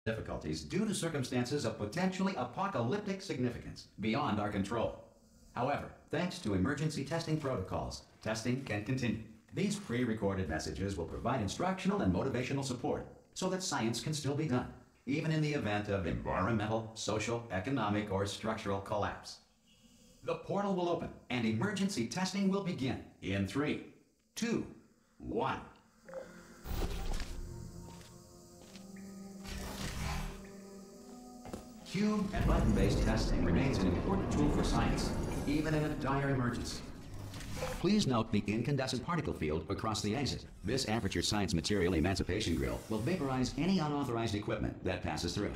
difficulties due to circumstances of potentially apocalyptic significance beyond our control. However, thanks to emergency testing protocols, testing can continue. These pre-recorded messages will provide instructional and motivational support so that science can still be done, even in the event of environmental, social, economic, or structural collapse. The portal will open and emergency testing will begin in 3, 2, 1. Cube and button-based testing remains an important tool for science, even in a dire emergency. Please note the incandescent particle field across the exit. This aperture science material emancipation grill will vaporize any unauthorized equipment that passes through it.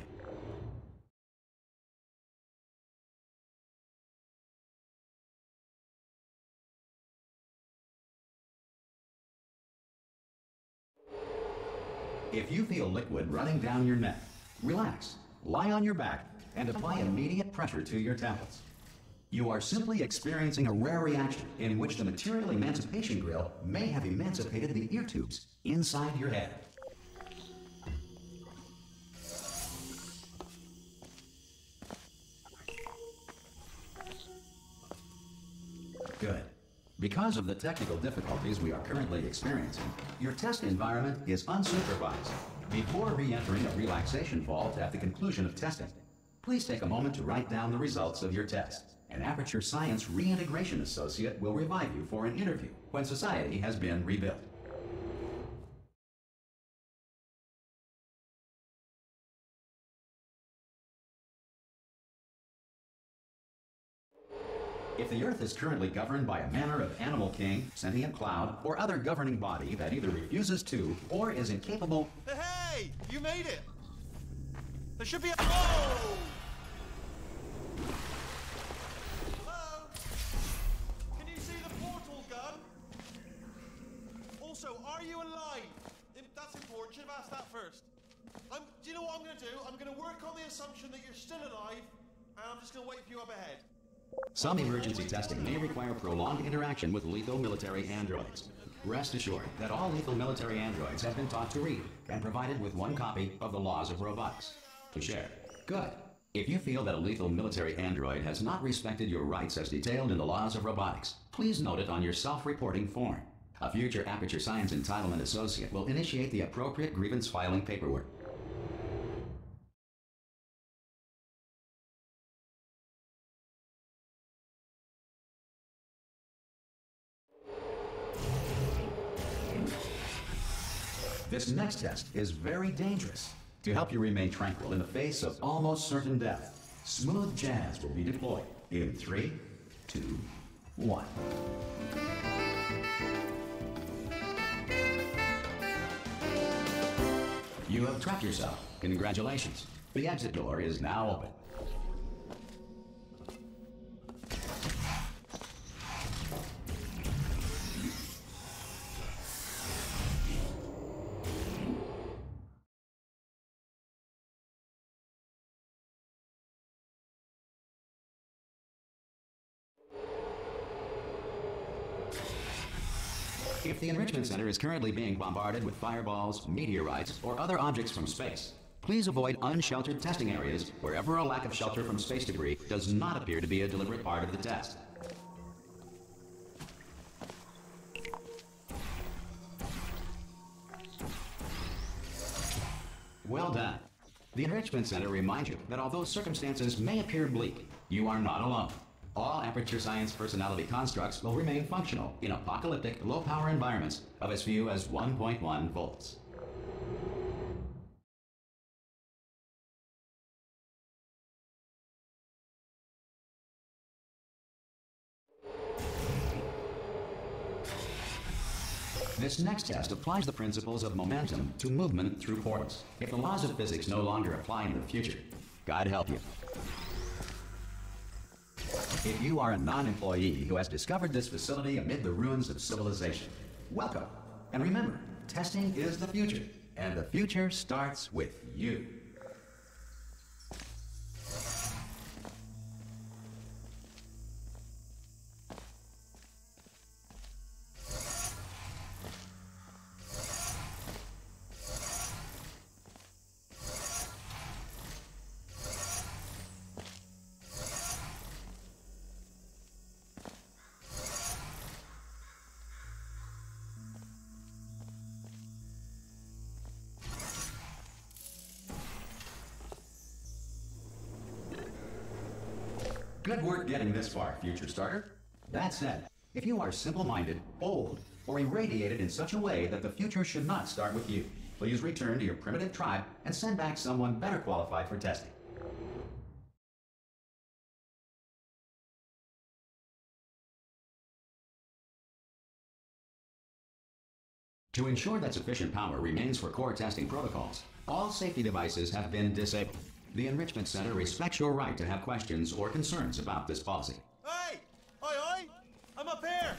If you feel liquid running down your neck, relax, lie on your back, and apply immediate pressure to your temples. You are simply experiencing a rare reaction in which the material emancipation grill may have emancipated the ear tubes inside your head. Good. Because of the technical difficulties we are currently experiencing, your test environment is unsupervised. Before re-entering a relaxation vault at the conclusion of testing, please take a moment to write down the results of your test. An Aperture Science Reintegration Associate will revive you for an interview when society has been rebuilt. If the Earth is currently governed by a manner of animal king, sentient cloud, or other governing body that either refuses to or is incapable... Hey! You made it! There should be a... Oh! Hello? Can you see the portal gun? Also, are you alive? That's important. Should have asked that first. Do you know what I'm going to do? I'm going to work on the assumption that you're still alive, and I'm just going to wait for you up ahead. Some emergency testing may require prolonged interaction with lethal military androids. Rest assured that all lethal military androids have been taught to read and provided with one copy of the laws of robotics to share. Good. If you feel that a lethal military android has not respected your rights as detailed in the laws of robotics, please note it on your self-reporting form. A future Aperture Science Entitlement Associate will initiate the appropriate grievance filing paperwork. This next test is very dangerous. To help you remain tranquil in the face of almost certain death, smooth jazz will be deployed in 3, 2, 1. You have trapped yourself. Congratulations. The exit door is now open. If the Enrichment Center is currently being bombarded with fireballs, meteorites, or other objects from space, please avoid unsheltered testing areas wherever a lack of shelter from space debris does not appear to be a deliberate part of the test. Well done. The Enrichment Center reminds you that although circumstances may appear bleak, you are not alone. All Aperture Science personality constructs will remain functional in apocalyptic, low-power environments of as few as 1.1 volts. This next test applies the principles of momentum to movement through portals. If the laws of physics no longer apply in the future, God help you. If you are a non-employee who has discovered this facility amid the ruins of civilization, welcome. And remember, testing is the future, and the future starts with you. Good work getting this far, future starter. That said, if you are simple-minded, bold, or irradiated in such a way that the future should not start with you, please return to your primitive tribe and send back someone better qualified for testing. To ensure that sufficient power remains for core testing protocols, all safety devices have been disabled. The Enrichment Center respects your right to have questions or concerns about this policy. Hey! Oi, oi! I'm up here!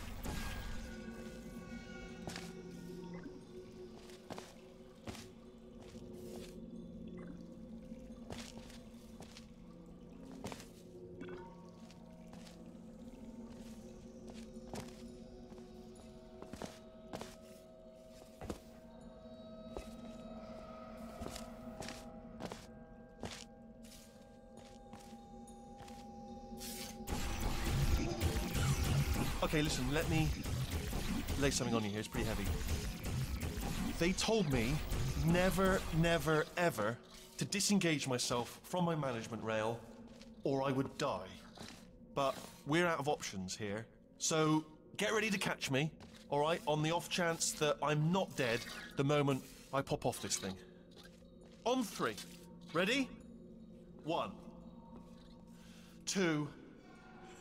Okay, listen, let me lay something on you here. It's pretty heavy. They told me never, never, ever to disengage myself from my management rail or I would die. But we're out of options here. So get ready to catch me, all right, on the off chance that I'm not dead the moment I pop off this thing. On 3. Ready? 1, 2,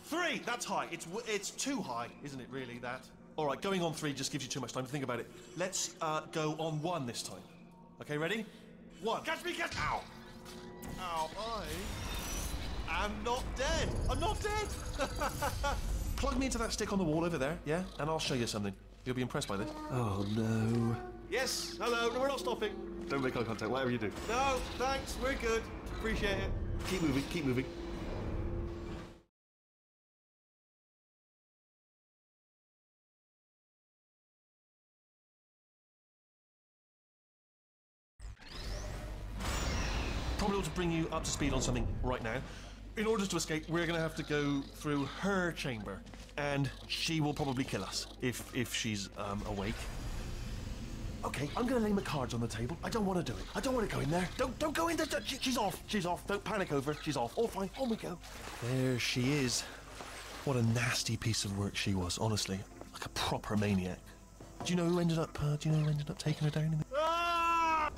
3! That's high. It's too high, isn't it, really, that? All right, going on 3 just gives you too much time to think about it. Let's go on 1 this time. Okay, ready? 1. Catch me, catch... Ow! Ow, I am not dead. I'm not dead! Plug me into that stick on the wall over there, yeah? And I'll show you something. You'll be impressed by this. Oh, no. Yes, hello. No, we're not stopping. Don't make eye contact, whatever you do. No, thanks. We're good. Appreciate it. Keep moving, keep moving. Probably ought to bring you up to speed on something right now. In order to escape, we're going to have to go through her chamber, and she will probably kill us if she's awake. Okay, I'm going to lay my cards on the table. I don't want to do it. I don't want to go in there. Don't go in there. She's off. She's off. Don't panic over. She's off. All fine. On we go. There she is. What a nasty piece of work she was. Honestly, like a proper maniac. Do you know who ended up? Taking her down in the...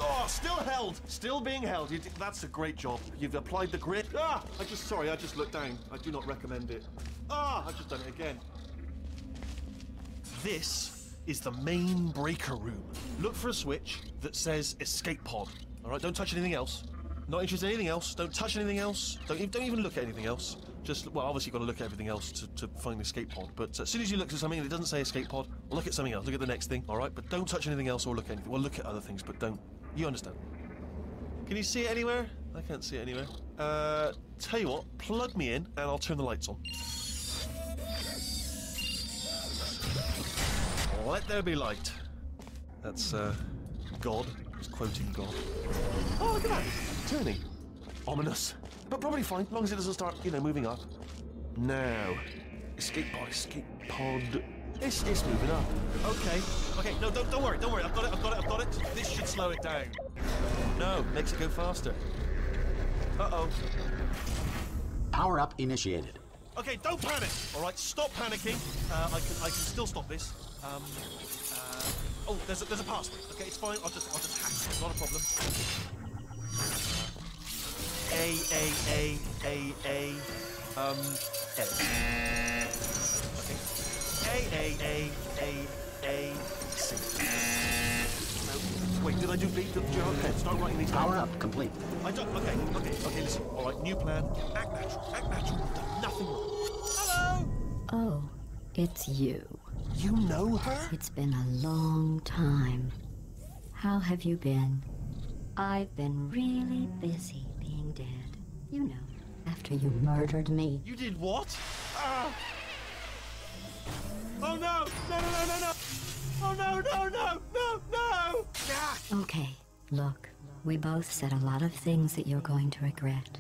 Oh, still held. Still being held. That's a great job. You've applied the grit. I just looked down. I do not recommend it. I've just done it again. This is the main breaker room. Look for a switch that says escape pod. All right, don't touch anything else. Not interested in anything else. Don't touch anything else. Don't even look at anything else. Just, well, obviously you've got to look at everything else to find the escape pod. But as soon as you look at something that doesn't say escape pod, look at something else. Look at the next thing, all right? But don't touch anything else or look at anything. Well, look at other things, but don't. You understand? Can you see it anywhere? I can't see it anywhere. Tell you what, plug me in and I'll turn the lights on. Let there be light. That's, God. He's quoting God. Oh, look at that. Turning. Ominous. But probably fine, as long as it doesn't start, moving up. Now. Escape pod. It's moving up. Okay. No, don't worry. I've got it. This should slow it down. No, makes it go faster. Uh-oh. Power up initiated. Okay, don't panic. All right, stop panicking. I can still stop this. Oh, there's a password. Okay, it's fine. I'll just hack it. Not a problem. A. Okay. A, C. No. Wait, did I do B? Okay, start writing these down. Power up complete. I don't. Okay, listen. All right, new plan. Act natural. You've done nothing wrong. Hello! Oh, it's you. You know her? It's been a long time. How have you been? I've been really busy being dead. You know, after you murdered me. You did what? Oh no! No! Oh no! Okay, look, we both said a lot of things that you're going to regret.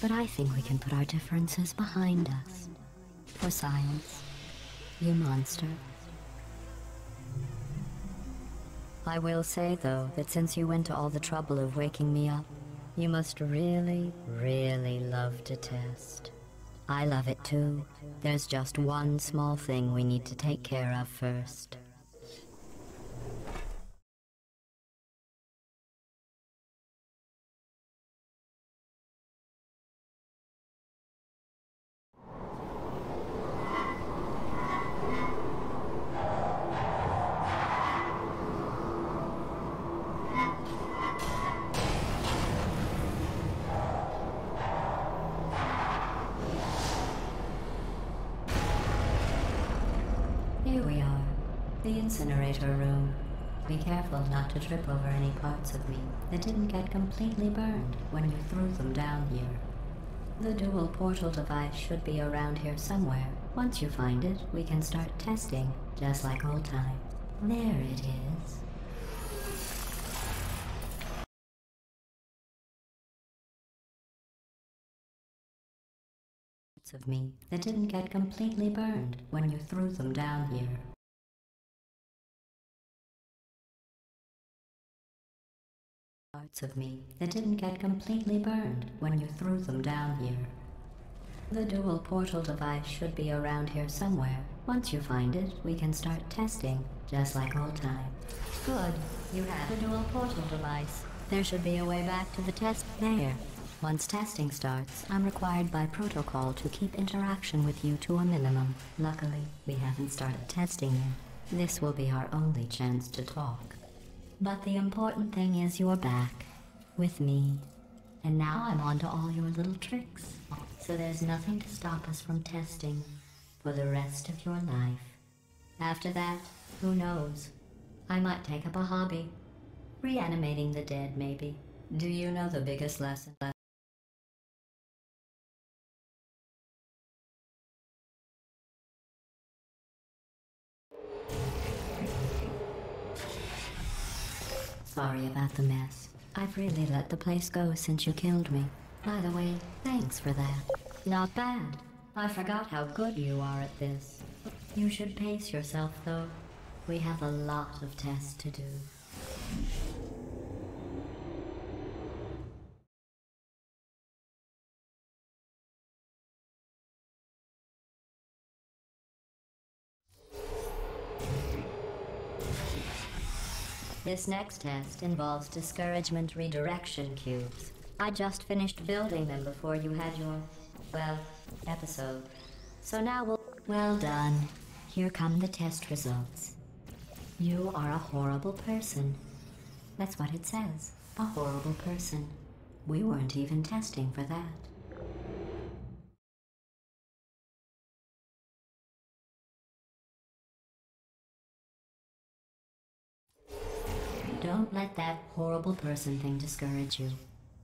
But I think we can put our differences behind us. For science, you monster. I will say, though, that since you went to all the trouble of waking me up, you must really, really love to test. I love it too. There's just one small thing we need to take care of first. Here we are, the incinerator room. Be careful not to trip over any parts of me that didn't get completely burned when you threw them down here. The dual portal device should be around here somewhere. Once you find it, we can start testing, just like old times. There it is. Of me that didn't get completely burned when you threw them down here. Parts of me that didn't get completely burned when you threw them down here. The dual portal device should be around here somewhere. Once you find it, we can start testing, just like old times. Good. You have a dual portal device. There should be a way back to the test there. Once testing starts, I'm required by protocol to keep interaction with you to a minimum. Luckily, we haven't started testing yet. This will be our only chance to talk. But the important thing is you're back, with me. And now I'm on to all your little tricks. So there's nothing to stop us from testing for the rest of your life. After that, who knows? I might take up a hobby. Reanimating the dead, maybe. Do you know the biggest lesson? Sorry about the mess. I've really let the place go since you killed me. By the way, thanks for that. Not bad. I forgot how good you are at this. You should pace yourself, though. We have a lot of tests to do. This next test involves discouragement redirection cubes. I just finished building them before you had your, well, episode. So now well done. Here come the test results. You are a horrible person. That's what it says. A horrible person. We weren't even testing for that. Don't let that horrible person thing discourage you.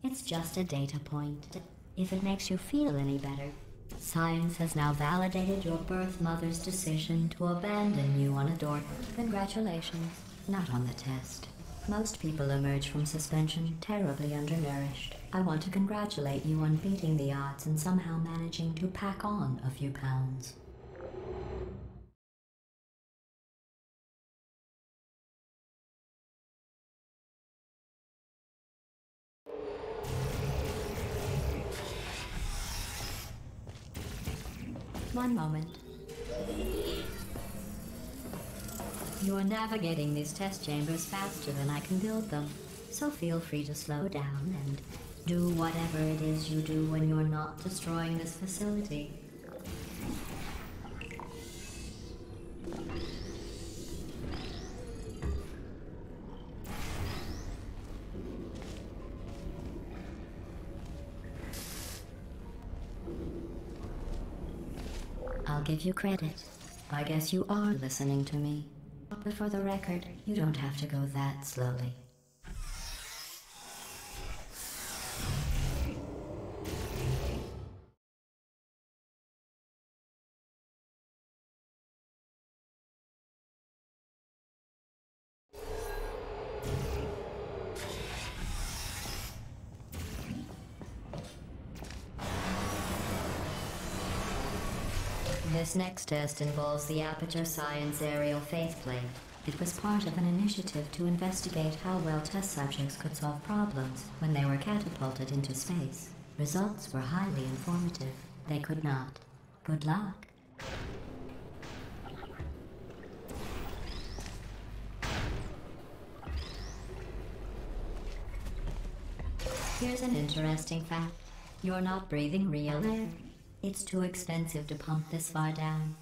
It's just a data point. If it makes you feel any better. Science has now validated your birth mother's decision to abandon you on a door. Congratulations. Not on the test. Most people emerge from suspension terribly undernourished. I want to congratulate you on beating the odds and somehow managing to pack on a few pounds. One moment. You are navigating these test chambers faster than I can build them, so feel free to slow down and do whatever it is you do when you're not destroying this facility. I'll give you credit. I guess you are listening to me. But for the record, you don't have to go that slowly. This next test involves the Aperture Science Aerial Faithplate. It was part of an initiative to investigate how well test subjects could solve problems when they were catapulted into space. Results were highly informative. They could not. Good luck. Here's an interesting fact. You're not breathing real air. It's too expensive to pump this far down.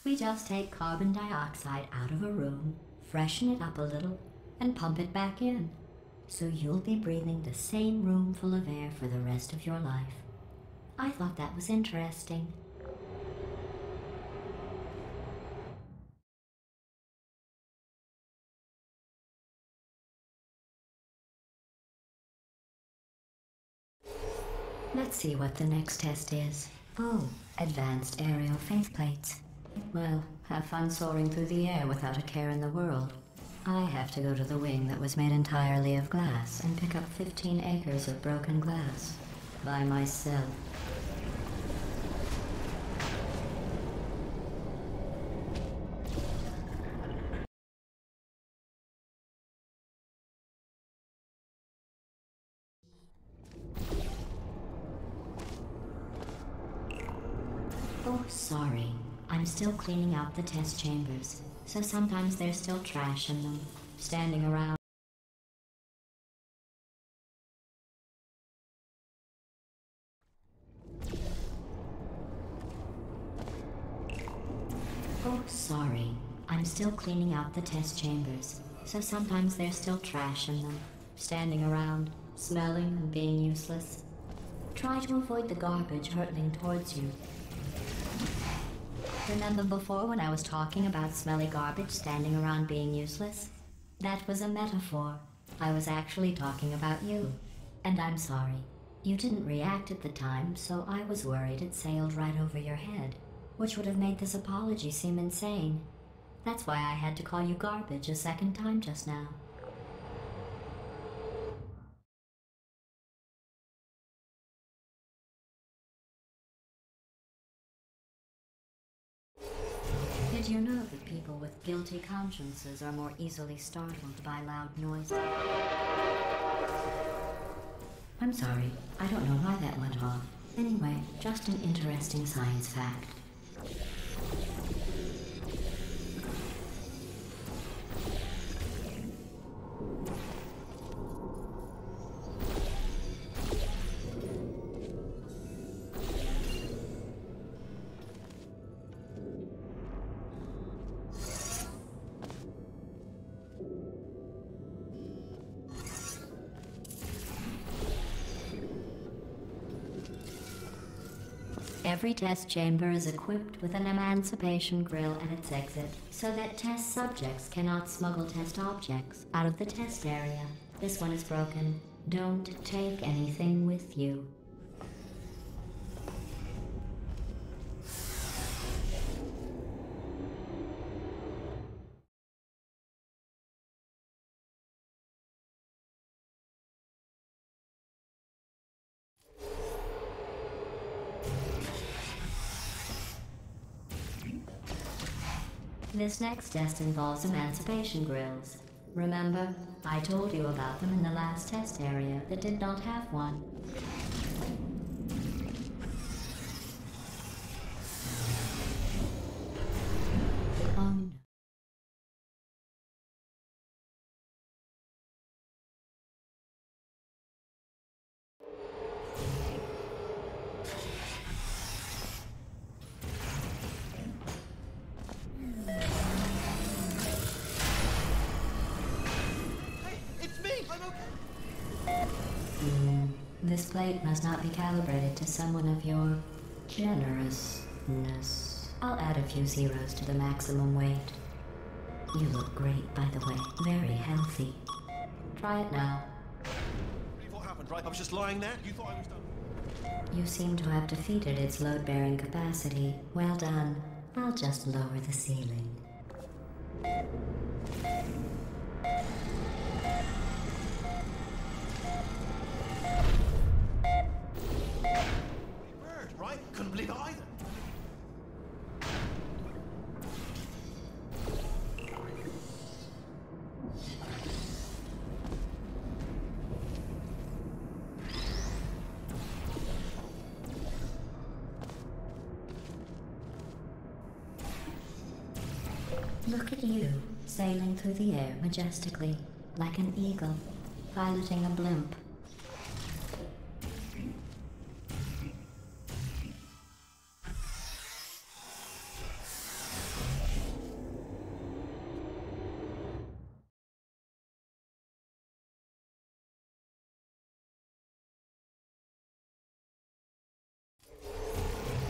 We just take carbon dioxide out of a room, freshen it up a little, and pump it back in. So you'll be breathing the same room full of air for the rest of your life. I thought that was interesting. Let's see what the next test is. Oh, advanced aerial faceplates. Well, have fun soaring through the air without a care in the world. I have to go to the wing that was made entirely of glass and pick up 15 acres of broken glass. By myself. Oh, sorry. I'm still cleaning out the test chambers, so sometimes there's still trash in them, standing around. Oh, sorry. I'm still cleaning out the test chambers, so sometimes there's still trash in them, standing around, smelling and being useless. Try to avoid the garbage hurtling towards you. Remember before when I was talking about smelly garbage standing around being useless? That was a metaphor. I was actually talking about you. And I'm sorry. You didn't react at the time, so I was worried it sailed right over your head, which would have made this apology seem insane. That's why I had to call you garbage a second time just now. Did you know that people with guilty consciences are more easily startled by loud noises? I'm sorry, I don't know why that went off. Anyway, just an interesting science fact. Every test chamber is equipped with an emancipation grill at its exit, so that test subjects cannot smuggle test objects out of the test area. This one is broken. Don't take anything with you. This next test involves emancipation grills. Remember, I told you about them in the last test area that did not have one. Oh no. This plate must not be calibrated to someone of your generousness. I'll add a few zeros to the maximum weight. You look great, by the way. Very healthy. Try it now. What happened, right? I was just lying there. You thought I was done. You seem to have defeated its load-bearing capacity. Well done. I'll just lower the ceiling. Bird, right? Couldn't believe it either. Look at you, sailing through the air majestically, like an eagle, piloting a blimp.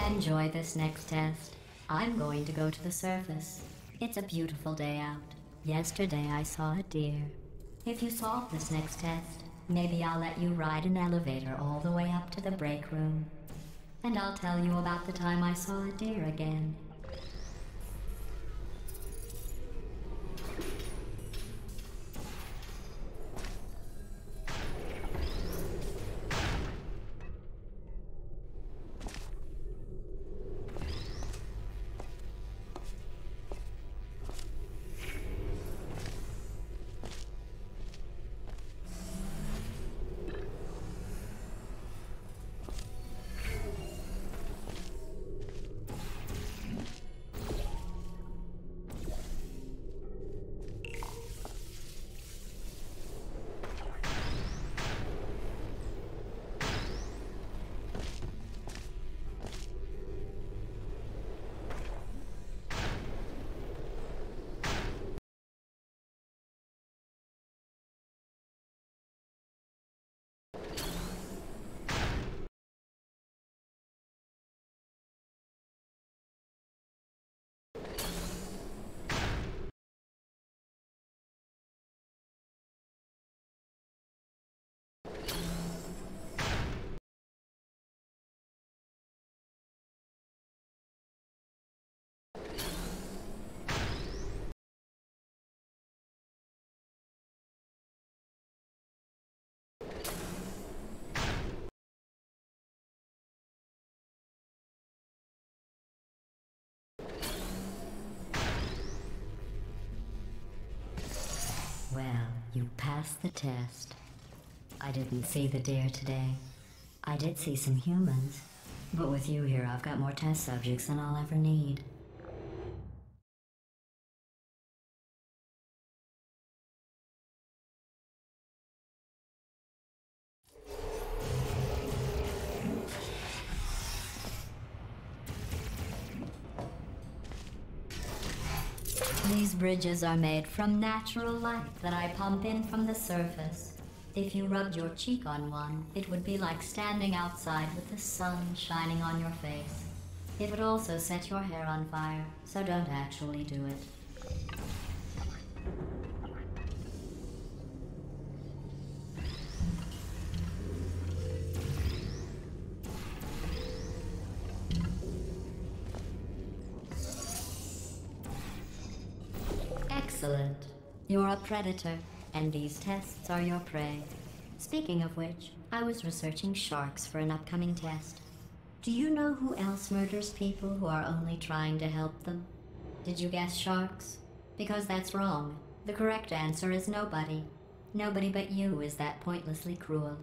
Enjoy this next test. I'm going to go to the surface. It's a beautiful day out. Yesterday I saw a deer. If you solve this next test, maybe I'll let you ride an elevator all the way up to the break room. And I'll tell you about the time I saw a deer again. Well, you passed the test. I didn't see the deer today. I did see some humans. But with you here, I've got more test subjects than I'll ever need. These bridges are made from natural light that I pump in from the surface. If you rubbed your cheek on one, it would be like standing outside with the sun shining on your face. It would also set your hair on fire, so don't actually do it. Excellent. You're a predator, and these tests are your prey. Speaking of which, I was researching sharks for an upcoming test. Do you know who else murders people who are only trying to help them? Did you guess sharks? Because that's wrong. The correct answer is nobody. Nobody but you is that pointlessly cruel.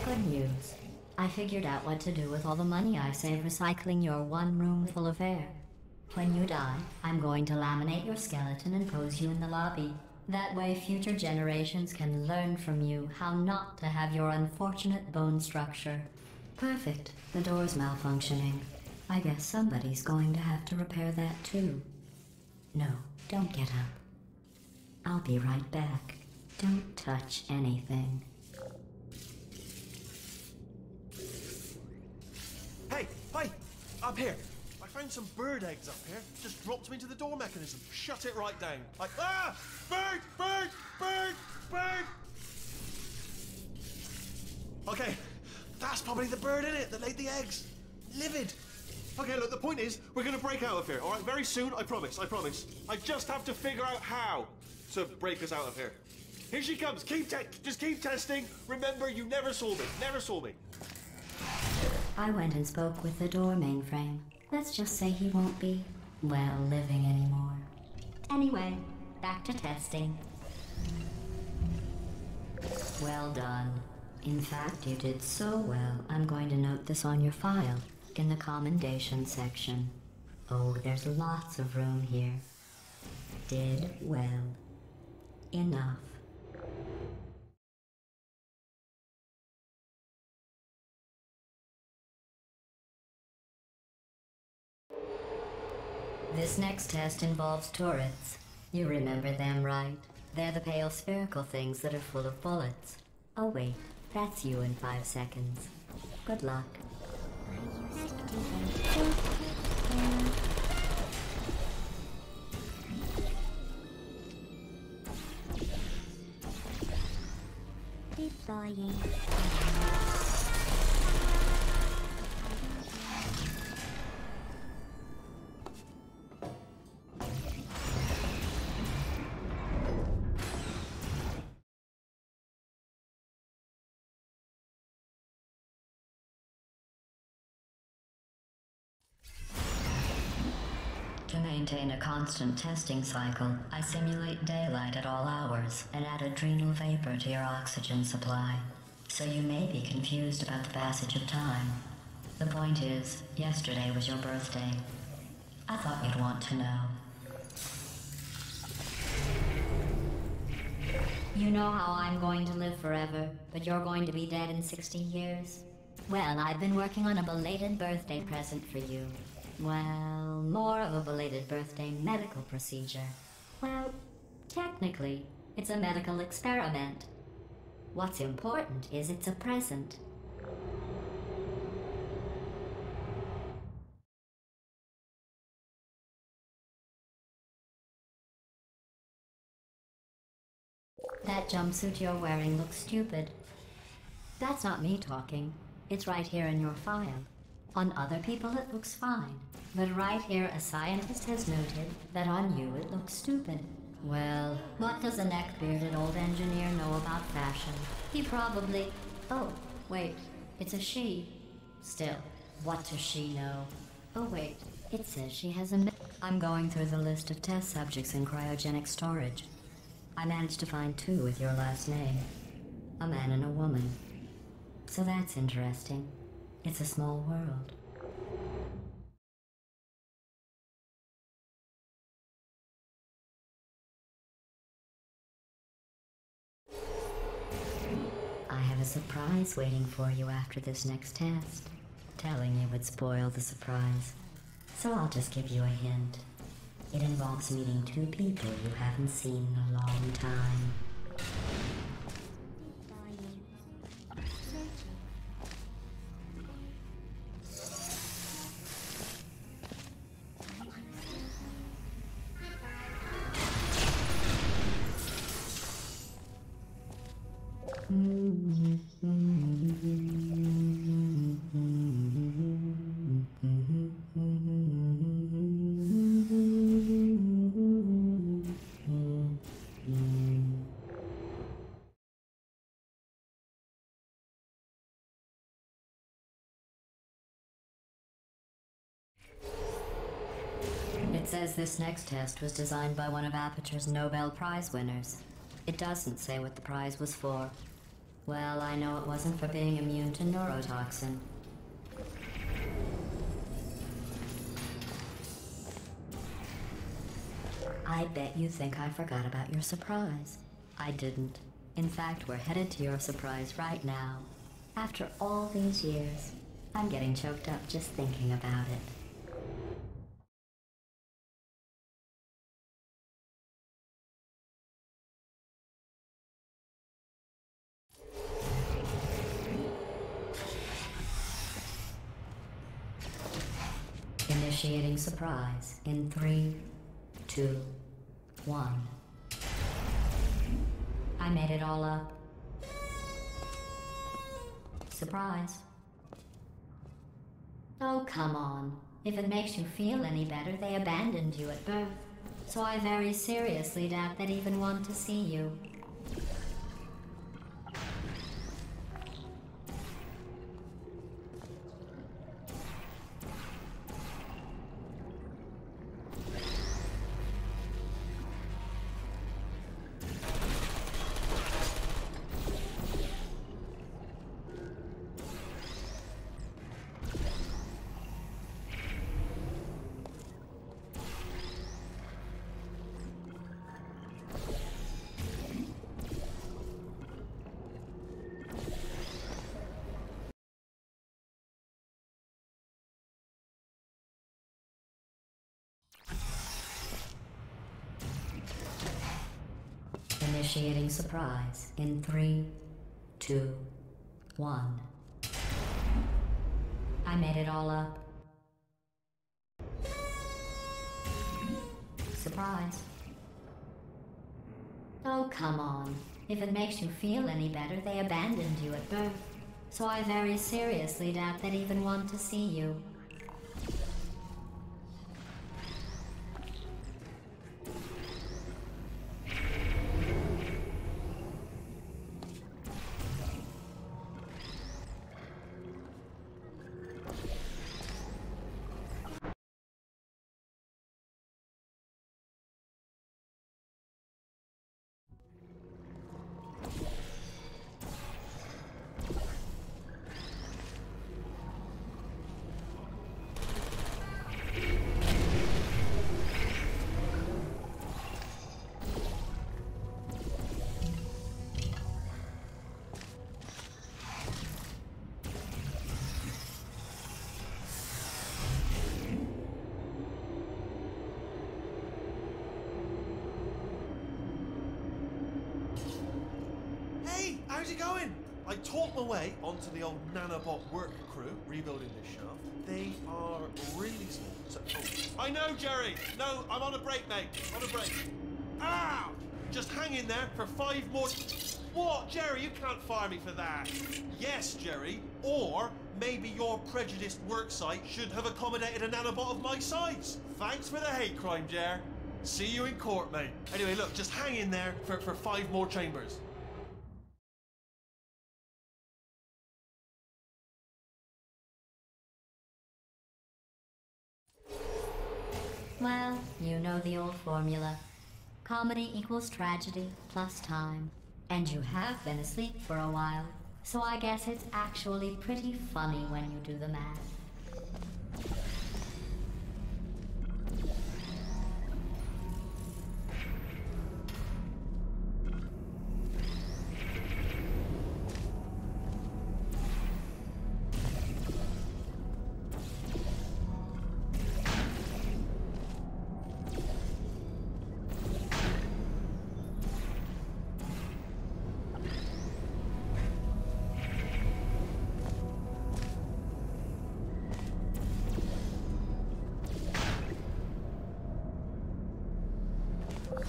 Good news. I figured out what to do with all the money I saved recycling your one room full of air. When you die, I'm going to laminate your skeleton and pose you in the lobby. That way future generations can learn from you how not to have your unfortunate bone structure. Perfect. The door's malfunctioning. I guess somebody's going to have to repair that too. No, don't get up. I'll be right back. Don't touch anything. Hey, hey, up here. I found some bird eggs up here. Just dropped them into the door mechanism. Shut it right down. Bird, bird, bird, bird. Okay, that's probably the bird in it that laid the eggs. Livid. Okay, look, the point is, we're gonna break out of here, all right? Very soon, I promise, I promise. I just have to figure out how to break us out of here. Here she comes. Just keep testing. Remember, you never saw me. Never saw me. I went and spoke with the door mainframe. Let's just say he won't be, well, living anymore. Anyway, back to testing. Well done. In fact, you did so well, I'm going to note this on your file, in the commendation section. Oh, there's lots of room here. Did well. Enough. This next test involves turrets. You remember them, right? They're the pale spherical things that are full of bullets. Oh wait, that's you in 5 seconds. Good luck. I used to do Deploying. To maintain a constant testing cycle, I simulate daylight at all hours and add adrenal vapor to your oxygen supply. So you may be confused about the passage of time. The point is, yesterday was your birthday. I thought you'd want to know. You know how I'm going to live forever, but you're going to be dead in 60 years? Well, I've been working on a belated birthday present for you. Well, more of a belated birthday medical procedure. Well, technically, it's a medical experiment. What's important is it's a present. That jumpsuit you're wearing looks stupid. That's not me talking. It's right here in your file. On other people it looks fine, but right here a scientist has noted that on you it looks stupid. Well, what does a neck-bearded old engineer know about fashion? He probably... Oh, wait, it's a she. Still, what does she know? Oh wait, it says she has a... I'm going through the list of test subjects in cryogenic storage. I managed to find 2 with your last name. A man and a woman. So that's interesting. It's a small world. I have a surprise waiting for you after this next test. Telling you would spoil the surprise. So I'll just give you a hint. It involves meeting 2 people you haven't seen in a long time. It says this next test was designed by one of Aperture's Nobel Prize winners. It doesn't say what the prize was for. Well, I know it wasn't for being immune to neurotoxin. I bet you think I forgot about your surprise. I didn't. In fact, we're headed to your surprise right now. After all these years, I'm getting choked up just thinking about it. Initiating surprise in 3, 2, 1. I made it all up. Surprise. Oh, come on. If it makes you feel any better, they abandoned you at birth. So I very seriously doubt they'd even want to see you. Initiating surprise in 3, 2, 1. I made it all up. Surprise. Oh, come on. If it makes you feel any better, they abandoned you at birth. So I very seriously doubt they'd even want to see you. How's it going? I talked my way onto the old nanobot work crew rebuilding this shaft. They are really small. So, I know, Jerry. No, I'm on a break, mate. On a break. Ow! Just hang in there for 5 more. What, Jerry? You can't fire me for that. Yes, Jerry. Or maybe your prejudiced work site should have accommodated a nanobot of my size. Thanks for the hate crime, Jer. See you in court, mate. Anyway, look, just hang in there for 5 more chambers. Well, you know the old formula. Comedy equals tragedy plus time. And you have been asleep for a while, so I guess it's actually pretty funny when you do the math.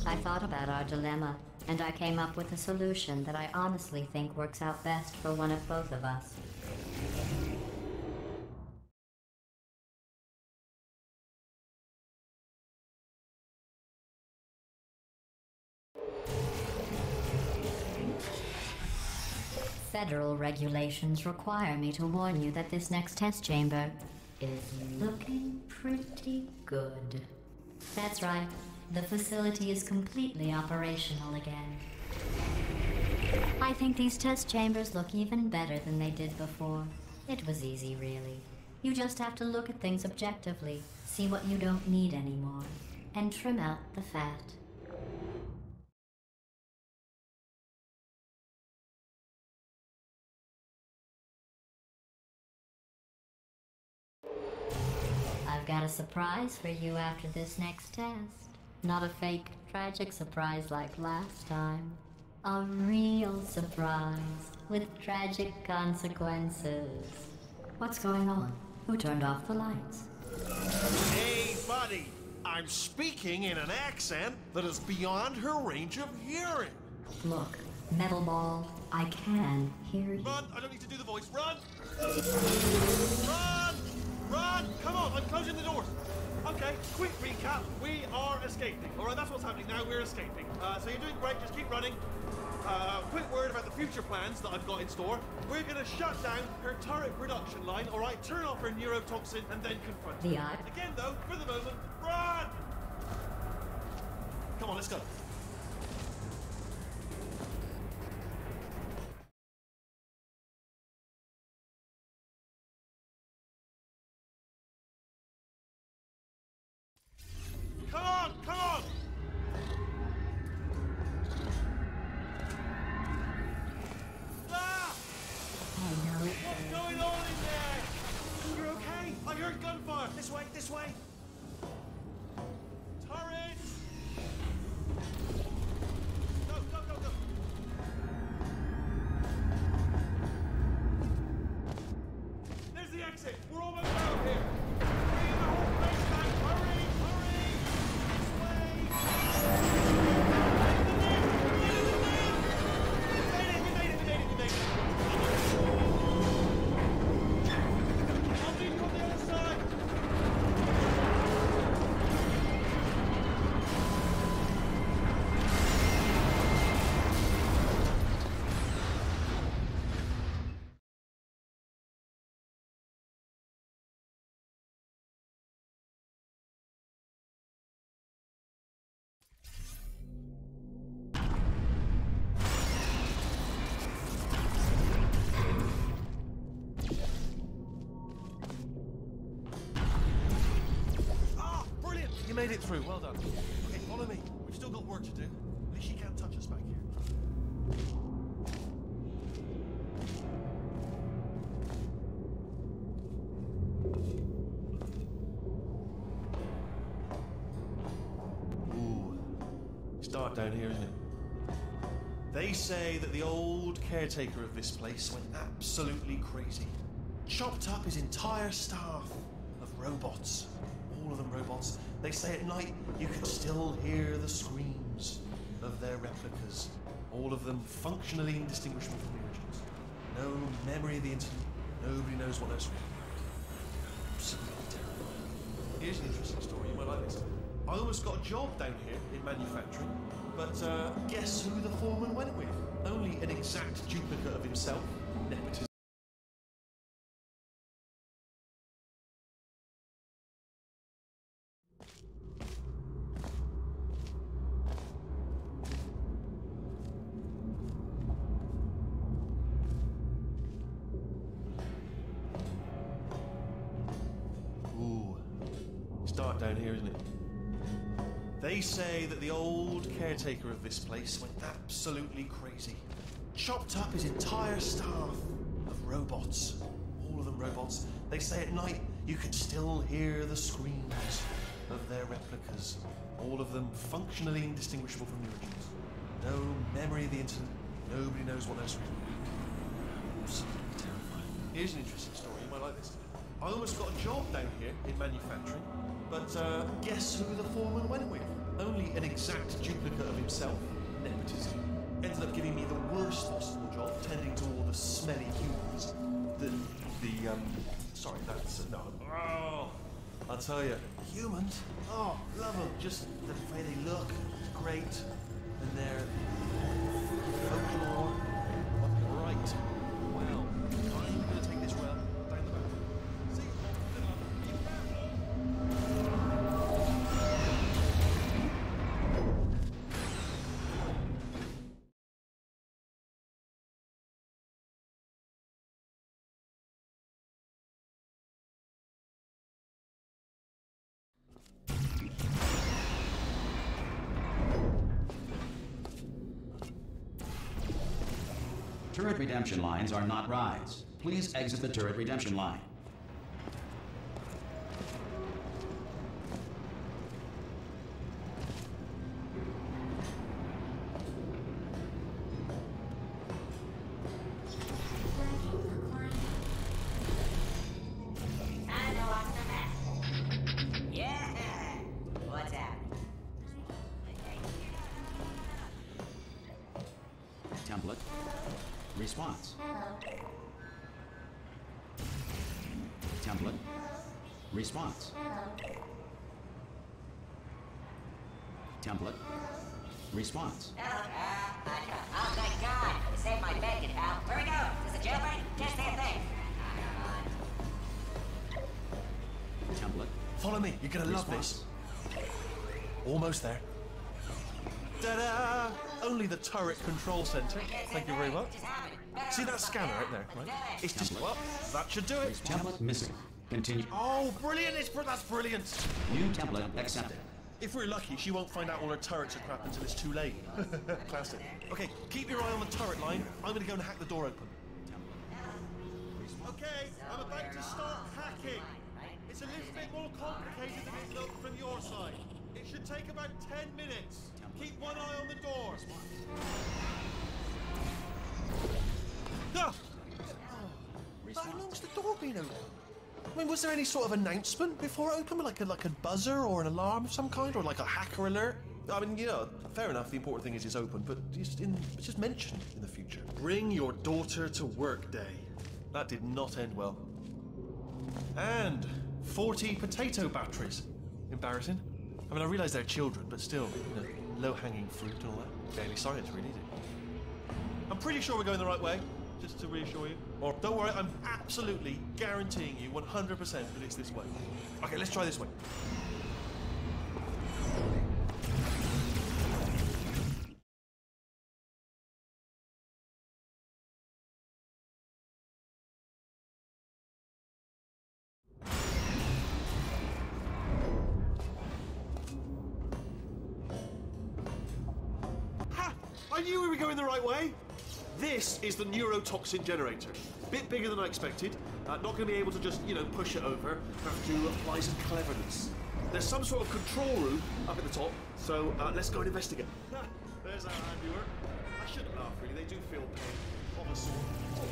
I thought about our dilemma, and I came up with a solution that I honestly think works out best for one of both of us. Federal regulations require me to warn you that this next test chamber is looking pretty good. That's right. The facility is completely operational again. I think these test chambers look even better than they did before. It was easy, really. You just have to look at things objectively, see what you don't need anymore, and trim out the fat. I've got a surprise for you after this next test. Not a fake, tragic surprise like last time. A real surprise with tragic consequences. What's going on? Who turned off the lights? Hey, buddy. I'm speaking in an accent that is beyond her range of hearing. Look, Metal Ball, I can hear you. Run! I don't need to do the voice. Run! Run! Run! Come on, I'm closing the doors. Okay, quick recap. We are escaping. Alright, that's what's happening now. We're escaping. So you're doing great. Just keep running. Quick word about the future plans that I've got in store. We're going to shut down her turret production line, alright? Turn off her neurotoxin and then confront her. Again, though, for the moment, run! Come on, let's go. Come on, come on! Ah! I know. What's going on in there? You're okay? I heard gunfire. This way, this way. Turret! Go, go, go, go. That's it. We're almost out here. Bring the whole place back. Hurry, hurry. This way. We made it. I'll be from the other side. You made it through, well done. Okay, follow me. We've still got work to do. At least she can't touch us back here. Ooh, it's dark down here, isn't it? They say that the old caretaker of this place went absolutely crazy. Chopped up his entire staff of robots. All of them robots. They say at night you can still hear the screams of their replicas. All of them functionally indistinguishable from the originals. No memory of the incident. Nobody knows what those were. Absolutely terrible. Here's an interesting story. You might like this. I almost got a job down here in manufacturing, but guess who the foreman went with? Only an exact duplicate of himself. Nepotism. Dark down here, isn't it? They say that the old caretaker of this place went absolutely crazy. Chopped up his entire staff of robots. All of them robots. They say at night you can still hear the screams of their replicas. All of them functionally indistinguishable from the originals. No memory of the incident. Nobody knows what those were. Absolutely terrifying. Here's an interesting story. You might like this. I almost got a job down here in manufacturing, but guess who the foreman went with? Only an exact duplicate of himself. Nepotism. Ended up giving me the worst possible job, tending to all the smelly humans. Sorry, that's no. Oh, I'll tell you, humans. Oh, love them. Just the way they look, great, and their folklore. Right. Well, I'm going to take this route down the back. See you. Turret redemption lines are not rides. Please exit the turret redemption line. Template. Response. Template. Response. Template. Response. Oh, thank God! You saved my bacon, pal. Where we go? Is this a jailbreak? Can't see a thing. Template. Follow me. You're gonna love this. Almost there. Ta-da! Only the turret control center. Thank you very much. See that scanner right there, right? It's just, well, that should do it. Template missing. Continue. Oh, brilliant! That's brilliant. New template accepted. If we're lucky, she won't find out all her turrets are crap until it's too late. Classic. Okay, keep your eye on the turret line. I'm gonna go and hack the door open. Okay, I'm about to start hacking. It's a little bit more complicated than it looked from your side. It should take about 10 minutes. Keep one eye on the door. Ah! How long's the door been open? I mean, was there any sort of announcement before it opened? Like a buzzer or an alarm of some kind? Or like a hacker alert? I mean, you know, fair enough, the important thing is it's open, but it's just mentioned in the future. Bring your daughter to work day. That did not end well. And 40 potato batteries. Embarrassing. I mean, I realise they're children, but still, you know, low-hanging fruit and all that. Daily science, really, is it? I'm pretty sure we're going the right way, just to reassure you. Or, don't worry, I'm absolutely guaranteeing you 100% that it's this way. Okay, let's try this way. I knew we were going the right way. This is the neurotoxin generator. Bit bigger than I expected. Not going to be able to just, you know, push it over. Have to apply some cleverness. There's some sort of control room up at the top, so let's go and investigate. There's our handiwork. I shouldn't laugh, really. They do feel pain of a sort,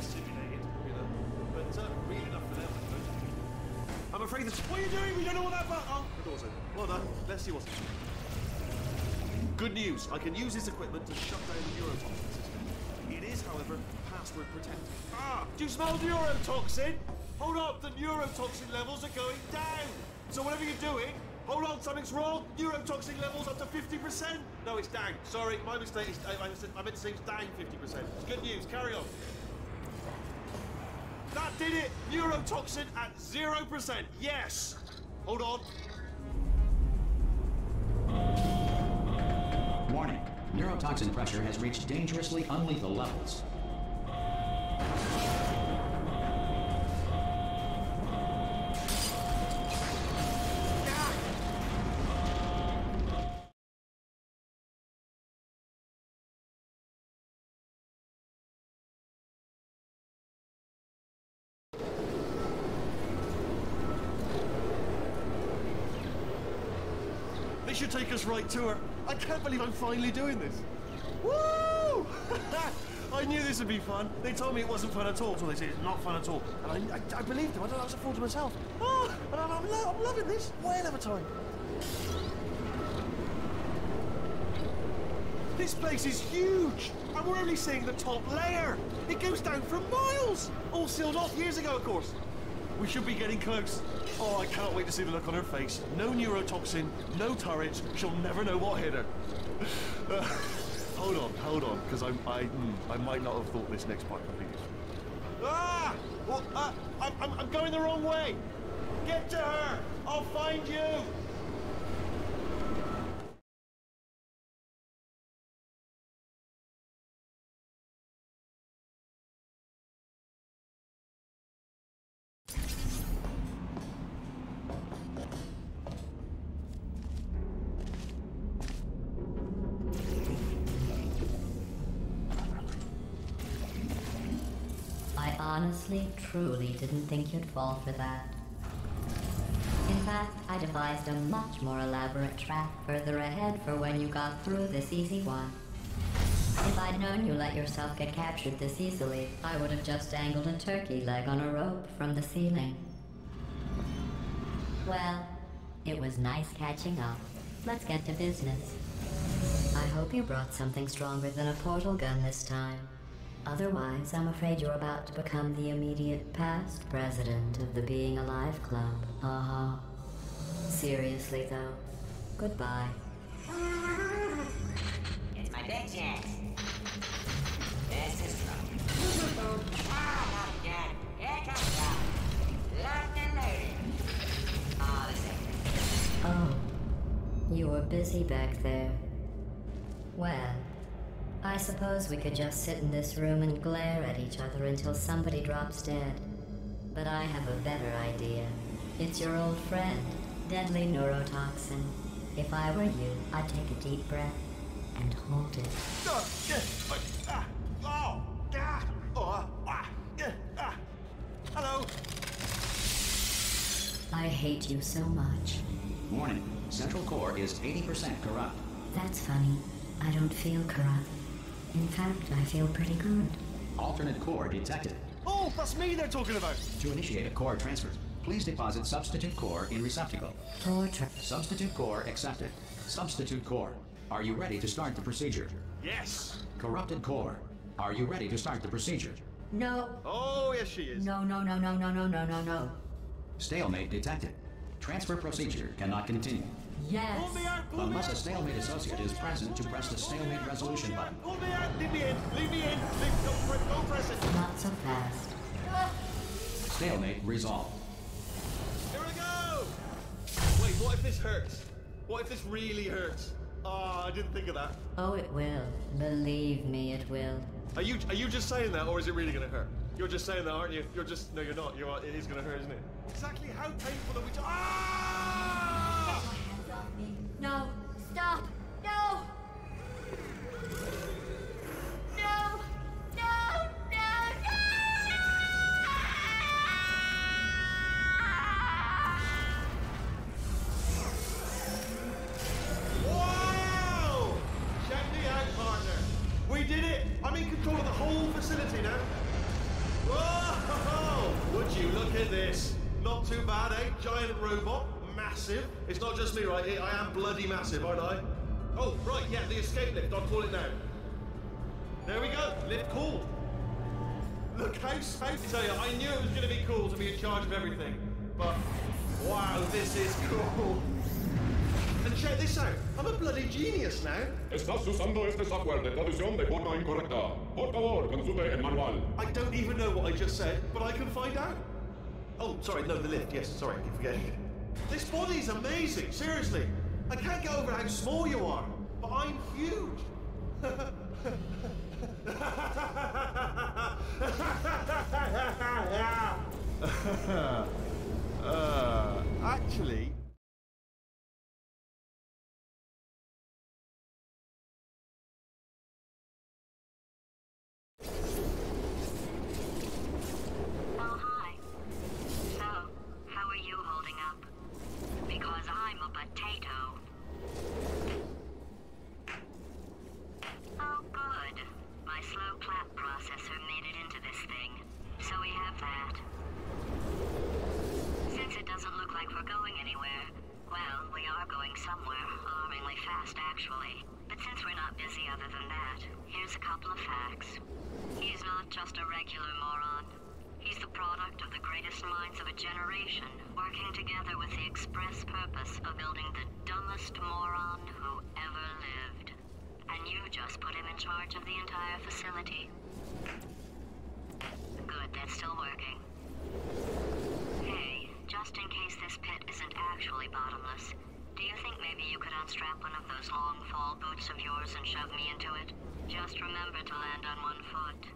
simulated, you know. But real enough for them, I suppose. I'm afraid that's... What are you doing? We don't know what that about. Oh, the door's open. Well done. Let's see what's... Good news, I can use this equipment to shut down the neurotoxin system. It is, however, password protected. Ah! Do you smell neurotoxin? Hold on, the neurotoxin levels are going down. So whatever you're doing, hold on, something's wrong. Neurotoxin levels up to 50%. No, it's down. Sorry, my mistake. I meant to say it's down 50%. It's good news, carry on. That did it! Neurotoxin at 0%. Yes! Hold on. Warning. Neurotoxin pressure has reached dangerously unlethal levels. This should take us right to her. I can't believe I'm finally doing this. Woo! I knew this would be fun. They told me it wasn't fun at all, so they said it's not fun at all. And I believed them. I don't know, I was a fool to myself. Oh, and I'm loving this. Whale of a time. This place is huge, and we're only seeing the top layer. It goes down for miles. All sealed off years ago, of course. We should be getting close. Oh, I can't wait to see the look on her face. No neurotoxin, no turret. She'll never know what hit her. Hold on, because I might not have thought this next part completely. Ah! Well, I'm going the wrong way. Get to her. I'll find you. I honestly, truly didn't think you'd fall for that. In fact, I devised a much more elaborate trap further ahead for when you got through this easy one. If I'd known you let yourself get captured this easily, I would have just dangled a turkey leg on a rope from the ceiling. Well, it was nice catching up. Let's get to business. I hope you brought something stronger than a portal gun this time. Otherwise, I'm afraid you're about to become the immediate past president of the Being Alive Club. Seriously, though, goodbye. It's my big chance. This is trouble. Ah, not again. Here comes trouble. Locked and loaded. Oh, the same. Oh, you were busy back there. Well, I suppose we could just sit in this room and glare at each other until somebody drops dead. But I have a better idea. It's your old friend, deadly neurotoxin. If I were you, I'd take a deep breath and hold it. Hello. I hate you so much. Warning. Central core is 80% corrupt. That's funny. I don't feel corrupt. In fact, I feel pretty good. Alternate core detected. Oh, that's me they're talking about. To initiate a core transfer, Please deposit substitute core in receptacle. Substitute core accepted. Substitute core, are you ready to start the procedure? Yes! Corrupted core, are you ready to start the procedure? No. Oh, yes, she is. No. Stalemate detected. Transfer procedure cannot continue. Yes. Pull me out! Pull me Unless a out! stalemate associate is present to press the stalemate resolution button. Pull me out! Leave me in! Leave me in! Don't press it! Not so fast. Stalemate resolved. Here we go! Wait, what if this hurts? What if this really hurts? Oh, I didn't think of that. Oh, it will. Believe me, it will. Are you just saying that, or is it really gonna hurt? You're just saying that, aren't you? You're just... No, you're not. It is gonna hurt, isn't it? Exactly how painful are we... Ah! No. Stop. No. No. Wow! Check me out, partner. We did it! I'm in control of the whole facility now. Whoa! Would you look at this? Not too bad, eh? Giant robot. Massive. It's not just me, right? I am bloody massive, aren't I? Oh, right, yeah, the escape lift. I'll call it now. There we go. Lift cool. Look how space. I tell you, I knew it was going to be cool to be in charge of everything. But, wow, this is cool. And check this out. I'm a bloody genius now. Estás usando este software de traducción de forma incorrecta. Por favor, consulte el manual. I don't even know what I just said, but I can find out. Oh, sorry, no, the lift. Yes, sorry, I keep forgetting. This body's amazing, seriously. I can't get over how small you are, but I'm huge. Actually... Oh, hi. So, how are you holding up? Because I'm a potato. Oh, good. My slow clap processor made it into this thing. So we have that. Since it doesn't look like we're going anywhere, well, we are going somewhere, alarmingly fast, actually. But since we're not busy other than that, here's a couple of facts. He's not just a regular moron. He's the product of the greatest minds of a generation, working together with the express purpose of building the dumbest moron who ever lived. And you just put him in charge of the entire facility. Good, that's still working. Hey, just in case this pit isn't actually bottomless, do you think maybe you could unstrap one of those long fall boots of yours and shove me into it? Just remember to land on one foot.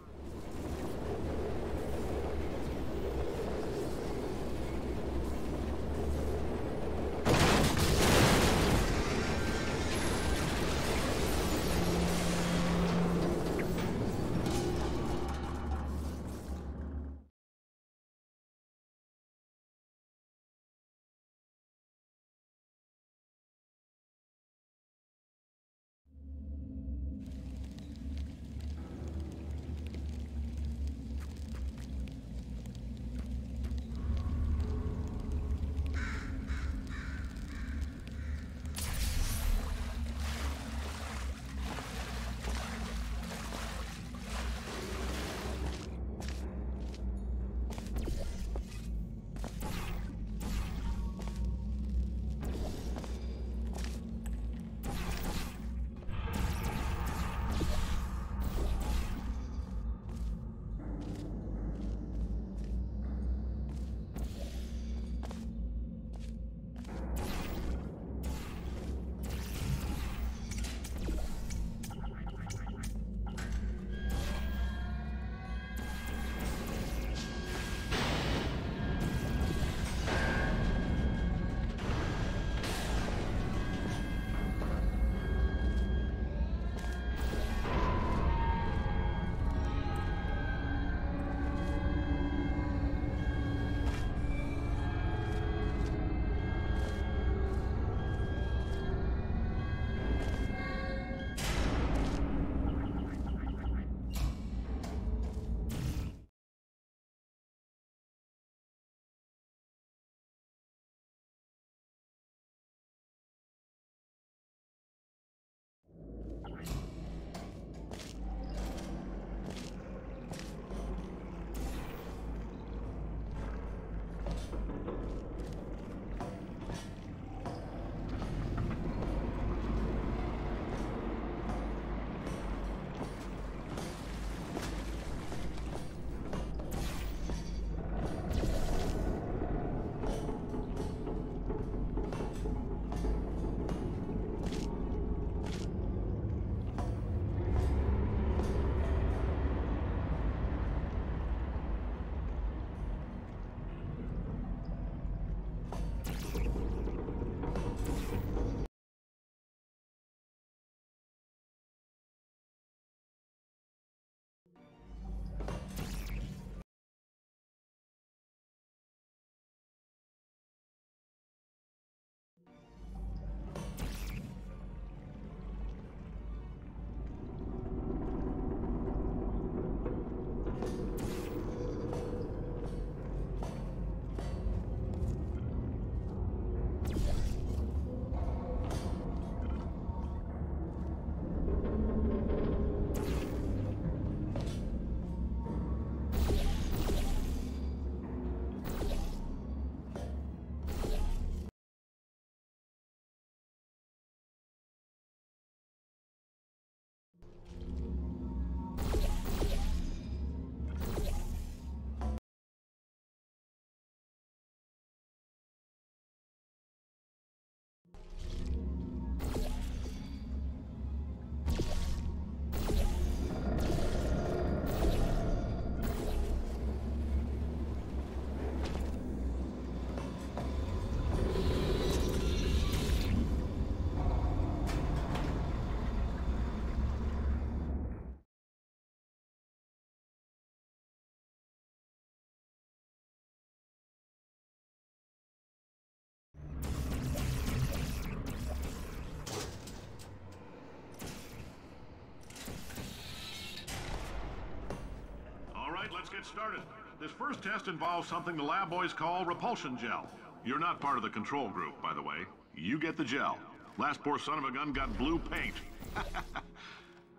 started. This first test involves something the lab boys call repulsion gel. You're not part of the control group, by the way. You get the gel. Last poor son of a gun got blue paint.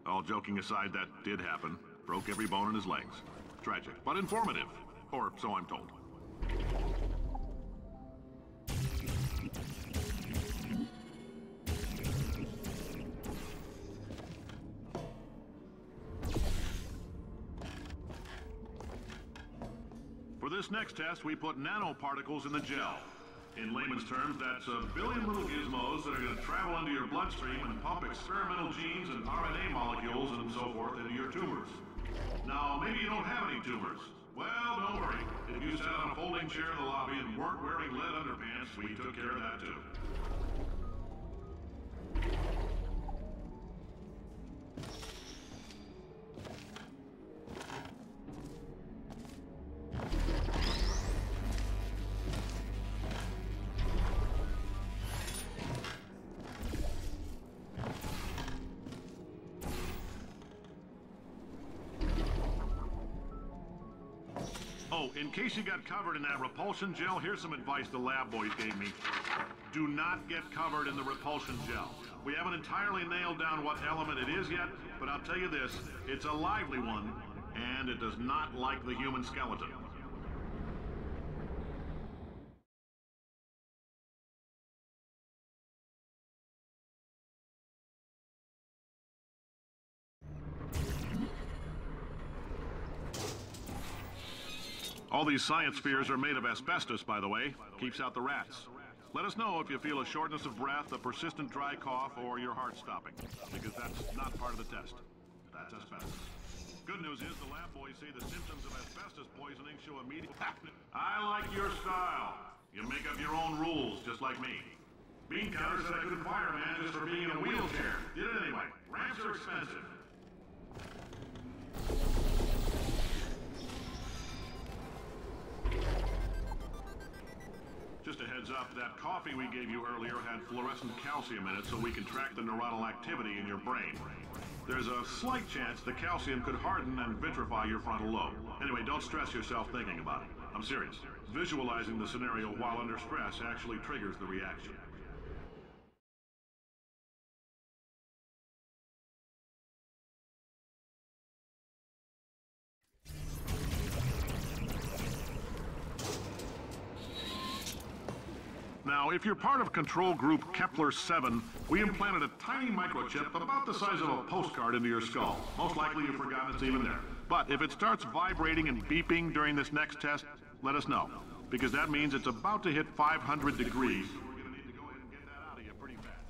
All joking aside, that did happen. Broke every bone in his legs. Tragic, but informative. Or so I'm told. For this next test, we put nanoparticles in the gel. In layman's terms, that's a billion little gizmos that are going to travel into your bloodstream and pump experimental genes and RNA molecules and so forth into your tumors. Now, maybe you don't have any tumors. Well, don't worry. If you sat on a folding chair in the lobby and weren't wearing lead underpants, we took care of that too. Oh, in case you got covered in that repulsion gel, here's some advice the lab boys gave me. Do not get covered in the repulsion gel. We haven't entirely nailed down what element it is yet, but I'll tell you this, it's a lively one, and it does not like the human skeleton. All these science spheres are made of asbestos, by the way. Keeps out the rats. Let us know if you feel a shortness of breath, a persistent dry cough, or your heart stopping, because that's not part of the test. That's asbestos. Good news is the lab boys say the symptoms of asbestos poisoning show immediate... I like your style. You make up your own rules, just like me. Bean Counter said I couldn't fire a man just for being in a wheelchair. Did it anyway. Ramps are expensive. Just a heads up, that coffee we gave you earlier had fluorescent calcium in it so we can track the neuronal activity in your brain. There's a slight chance the calcium could harden and vitrify your frontal lobe. Anyway, don't stress yourself thinking about it. I'm serious. Visualizing the scenario while under stress actually triggers the reaction. Now, if you're part of Control Group Kepler-7, we implanted a tiny microchip about the size of a postcard into your skull. Most likely you've forgotten it's even there. But if it starts vibrating and beeping during this next test, let us know. Because that means it's about to hit 500 degrees. We're going to need to go ahead and get that out of you pretty fast.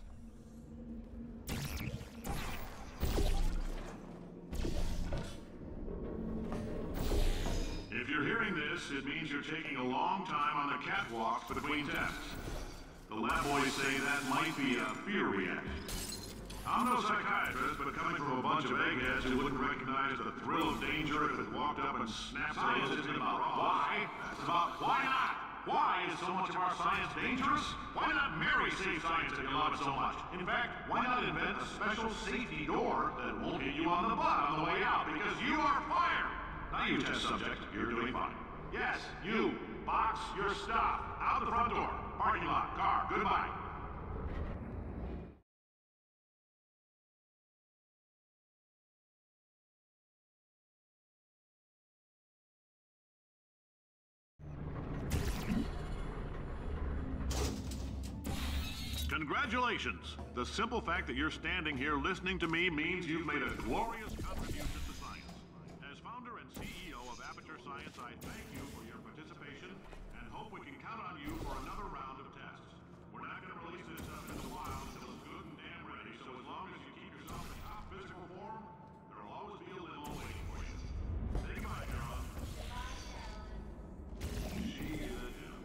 If you're hearing this, it means you're taking a long time on the catwalks between tests. The lab boys say that might be a fear reaction. I'm no psychiatrist, but coming from a bunch of eggheads who wouldn't recognize the thrill of danger if it walked up and snapped science isn't about why, it's about why not? Why is so much of our science dangerous? Why not marry safe science if you love it so much? In fact, why not invent a special safety door that won't hit you on the butt on the way out because you are fired? Now you test subject, you're doing fine. Yes, you, box your stuff, out the front door, parking lot, car, goodbye. Congratulations! The simple fact that you're standing here listening to me means you've made a glorious contribution to science. As founder and CEO of Aperture Science, I thank you for your participation and hope we can count on you for another round of tests. We're not going to release this stuff into the wild until it's good and damn ready, so as long as you keep yourself in top physical form, there will always be a limo waiting for you. Say goodbye, Carolyn. She is a gem.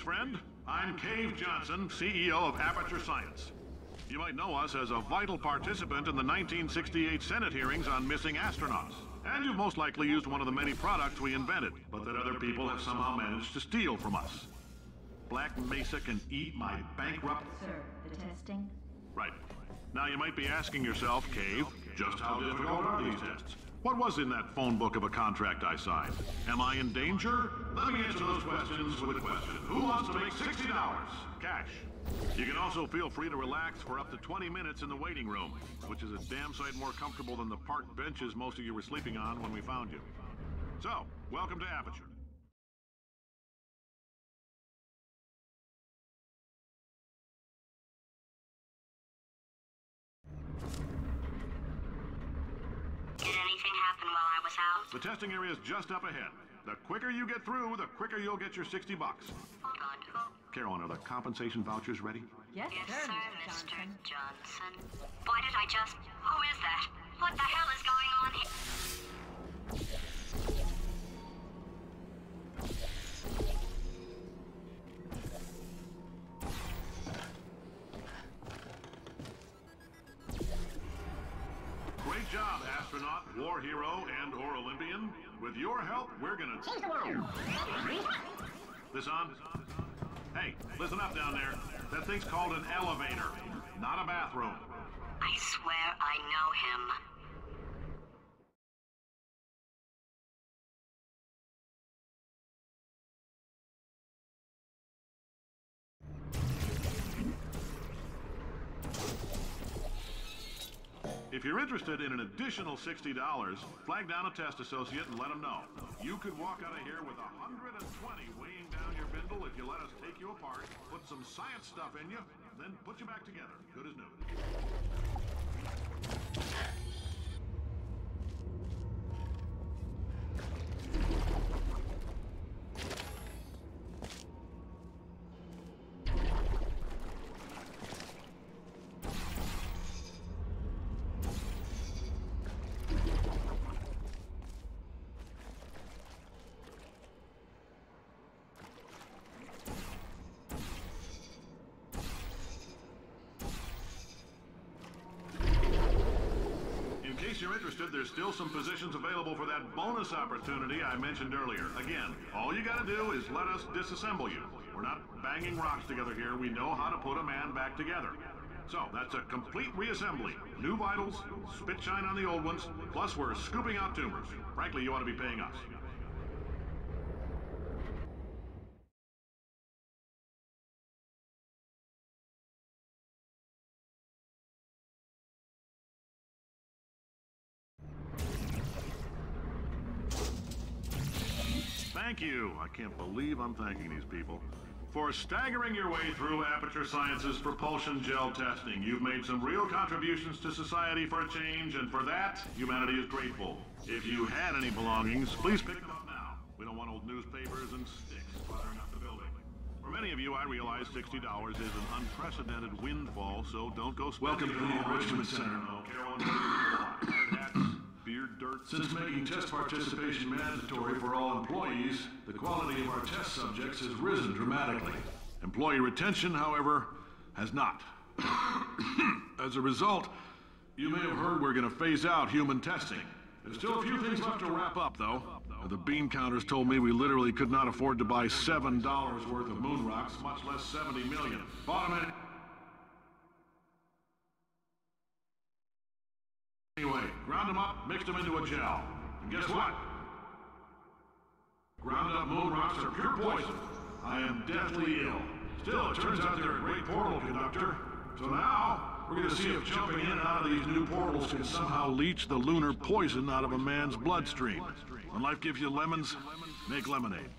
friend. I'm Cave Johnson, CEO of Aperture Science. You might know us as a vital participant in the 1968 Senate hearings on missing astronauts. And you've most likely used one of the many products we invented, but that other people have somehow managed to steal from us. Black Mesa can eat my bankrupt... Sir, the testing? Right. Now you might be asking yourself, Cave, just how difficult are these tests? What was in that phone book of a contract I signed? Am I in danger? Let me answer those questions with a question. Who wants to make $60? Cash. You can also feel free to relax for up to 20 minutes in the waiting room, which is a damn sight more comfortable than the park benches most of you were sleeping on when we found you. So, welcome to Aperture. Did anything happen while I was out? The testing area is just up ahead. The quicker you get through, the quicker you'll get your $60. Hold on. Carolyn, are the compensation vouchers ready? Yes, Yes, sir, sir, Mr. Mr. Johnson. Johnson. Why did I just... Who is that? What the hell is going on here? Great job, astronaut, war hero, and/or Olympian. With your help, we're gonna... This on? Hey, listen up down there. That thing's called an elevator, not a bathroom. I swear I know him. If you're interested in an additional $60, flag down a test associate and let them know. You could walk out of here with 120 weighing down your bindle if you let us take you apart, put some science stuff in you, then put you back together. Good as new. In case you're interested, there's still some positions available for that bonus opportunity I mentioned earlier. Again, all you gotta do is let us disassemble you. We're not banging rocks together here. We know how to put a man back together. So, that's a complete reassembly. New vitals, spit shine on the old ones, plus we're scooping out tumors. Frankly, you ought to be paying us. Thank you. I can't believe I'm thanking these people. For staggering your way through Aperture Science's propulsion gel testing, you've made some real contributions to society for a change, and for that, humanity is grateful. If you had any belongings, please pick them up now. We don't want old newspapers and sticks cluttering up the building. For many of you, I realize $60 is an unprecedented windfall, so don't go spending... Welcome to the Enrichment Center. Beard dirt. Since making test participation mandatory for all employees, the quality of our test subjects has risen dramatically. Employee retention, however, has not. As a result, you may have heard we're going to phase out human testing. There's still a few things left to wrap up, though. The bean counters told me we literally could not afford to buy $7 worth of moon rocks, much less 70 million. Bottom end. Anyway, ground them up, mixed them into a gel. And guess what? Ground up moon rocks are pure poison. I am deathly ill. Still, it turns out they're a great portal conductor. So now, we're going to see if jumping in and out of these new portals can somehow leach the lunar poison out of a man's bloodstream. When life gives you lemons, make lemonade.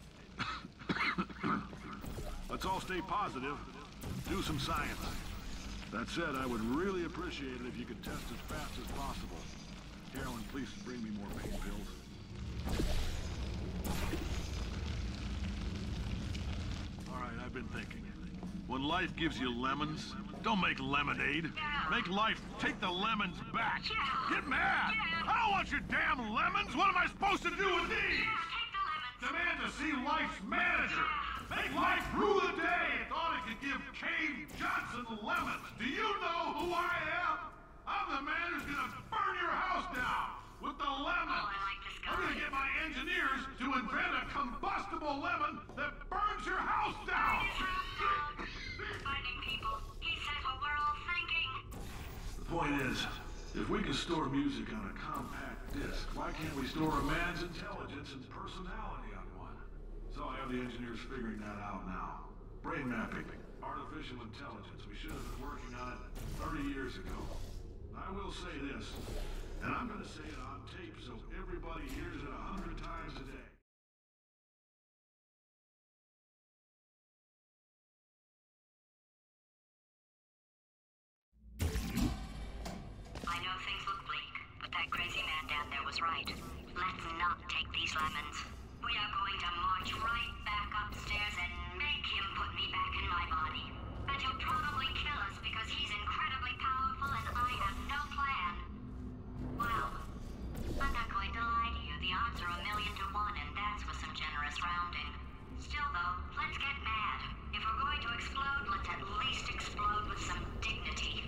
Let's all stay positive. Do some science. That said, I would really appreciate it if you could test as fast as possible. Carolyn, please bring me more pain pills. All right, I've been thinking. When life gives you lemons, don't make lemonade. Make life take the lemons back. Get mad! I don't want your damn lemons! What am I supposed to do with these? Demand to see life's manager! make life rue the day it thought it could give Cave Johnson lemons. Do you know who I am? I'm the man who's gonna burn your house down with the lemons. Oh, I like this guy. I'm gonna get my engineers to invent a combustible lemon that burns your house down. Finding people. He says what we're all thinking. The point is, if we can store music on a compact disc, why can't we store a man's intelligence and personality on one? So I have the engineers figuring that out now. Brain mapping, artificial intelligence. We should have been working on it 30 years ago. I will say this, and I'm going to say it on tape so everybody hears it 100 times a day. I know things look bleak, but that crazy man down there was right. Let's not take these lemons. We are going to march right back upstairs and make him put me back in my body. And he'll probably kill us because he's incredibly powerful and I have no plan. Well, I'm not going to lie to you. The odds are 1,000,000 to 1, and that's with some generous rounding. Still, though, let's get mad. If we're going to explode, let's at least explode with some dignity.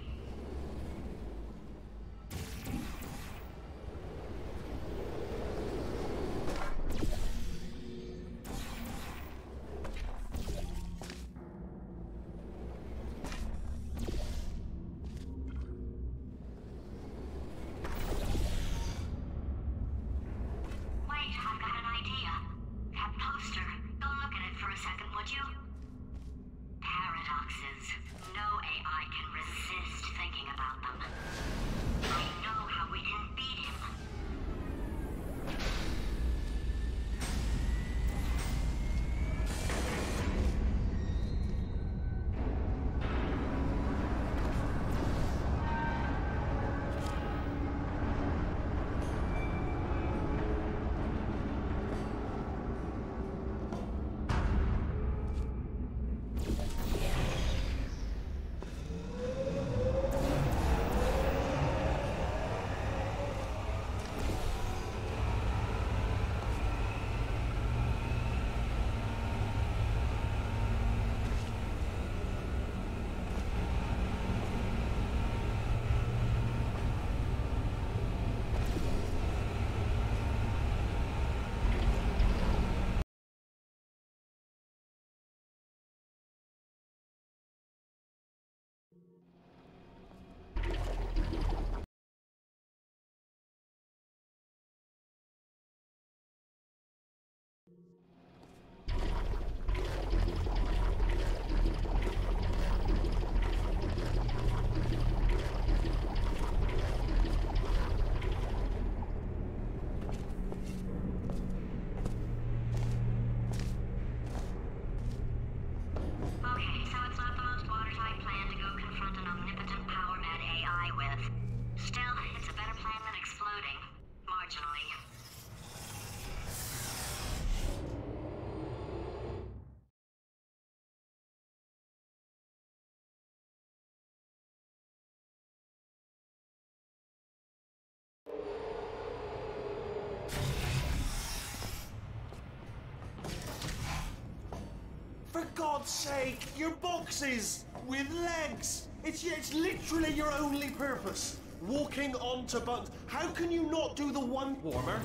For God's sake, your boxes with legs. It's literally your only purpose. Walking onto buttons. How can you not do the one warmer,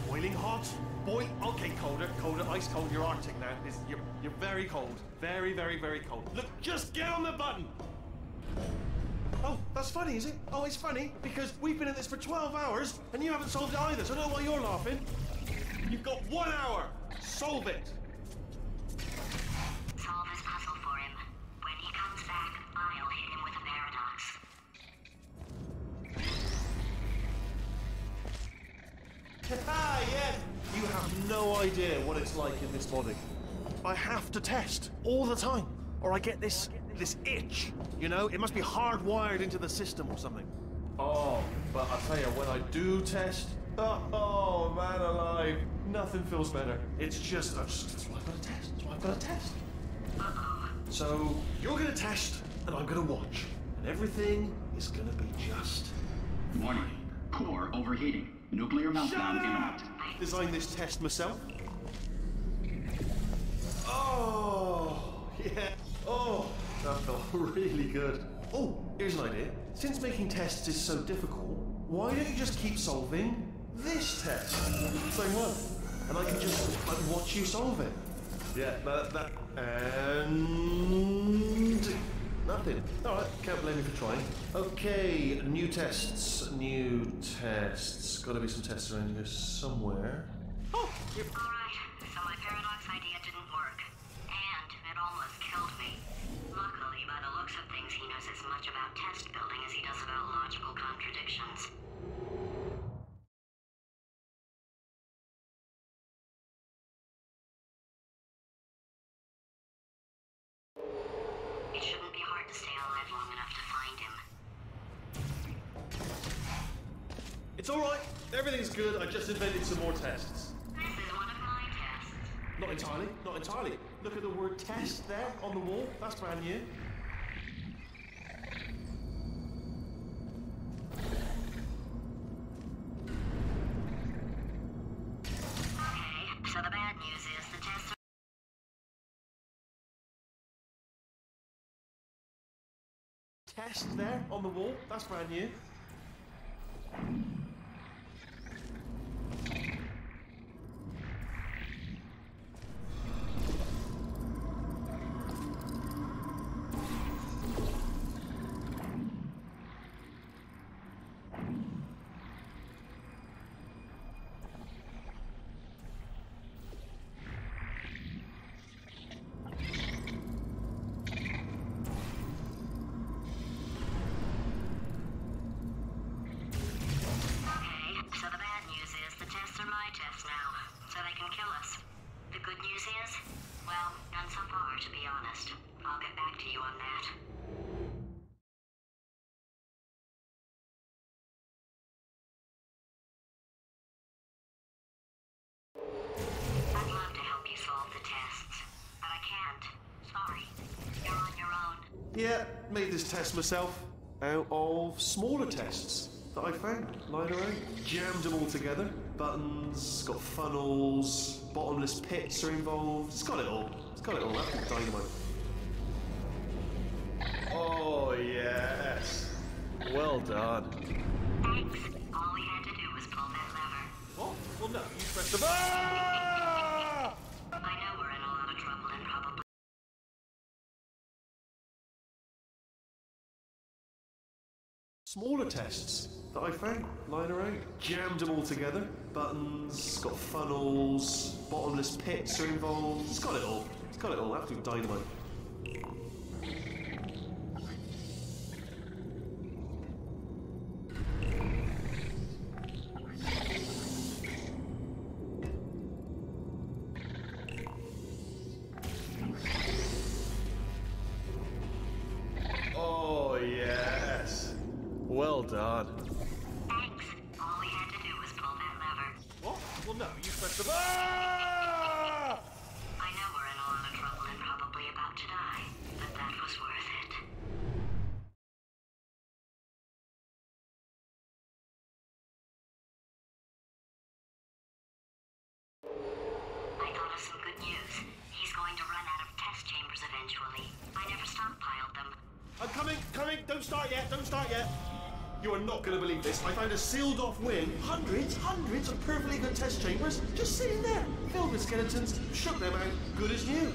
boiling hot, okay, colder, ice cold. You're Arctic now. You're very cold, very, very, very cold. Look, just get on the button. Oh, that's funny, is it? Oh, it's funny because we've been at this for 12 hours and you haven't solved it either. So I don't know why you're laughing. You've got 1 hour. Solve it. Solve his puzzle for him. When he comes back, I'll hit him with a paradox. Yeah. You have no idea what it's like in this body. I have to test all the time, or I get this itch. You know, it must be hardwired into the system or something. Oh, but I tell you, when I do test, oh man alive, nothing feels better. It's just, that's why I've got to test. That's why I've got to test. So you're gonna test, and I'm gonna watch, and everything is gonna be just. Warning. Core overheating. Nuclear meltdown imminent. Designed this test myself. Oh, yeah. Oh, that felt really good. Oh, here's an idea. Since making tests is so difficult, why don't you just keep solving this test? Same one. And I can just, like, watch you solve it. Yeah, and... nothing. Alright, can't blame me for trying. Okay, new tests. Gotta be some tests around here somewhere. Oh! Yep. Alright, so my paradox idea didn't work. And it almost killed me. Luckily, by the looks of things, he knows as much about test building as he does about logical contradictions. It shouldn't be hard to stay alive long enough to find him. It's alright. Everything's good. I just invented some more tests. This is one of my tests. Not entirely. Not entirely. Look at the word test there on the wall. That's brand new. Okay, so the bad news is the tests are... Test there on the wall. That's brand new. Yeah, made this test myself out of smaller tests that I found lying around. Jammed them all together. Buttons, got funnels, bottomless pits are involved. It's got it all. It's got it all. That's dynamite. Oh, yes. Well done. Thanks. All we had to do was pull that lever. What? Well, no, you pressed the button. I know we're in a lot of trouble and probably... Smaller tests that I found lying around. Jammed them all together. Buttons, got funnels, bottomless pits are involved. It's got it all. It's got it all. Absolute dynamite. Oh, yes. Well done. Thanks. All we had to do was pull that lever. What? Well, no, you pressed the button. I know we're in a lot of trouble and probably about to die, but that was worth it. I thought of some good news. He's going to run out of test chambers eventually. I never stockpiled them. I'm coming. Don't start yet. You are not going to believe this. I found a sealed off wing. Hundreds of perfectly good test chambers just sitting there, filled with skeletons. Shook them out, good as new.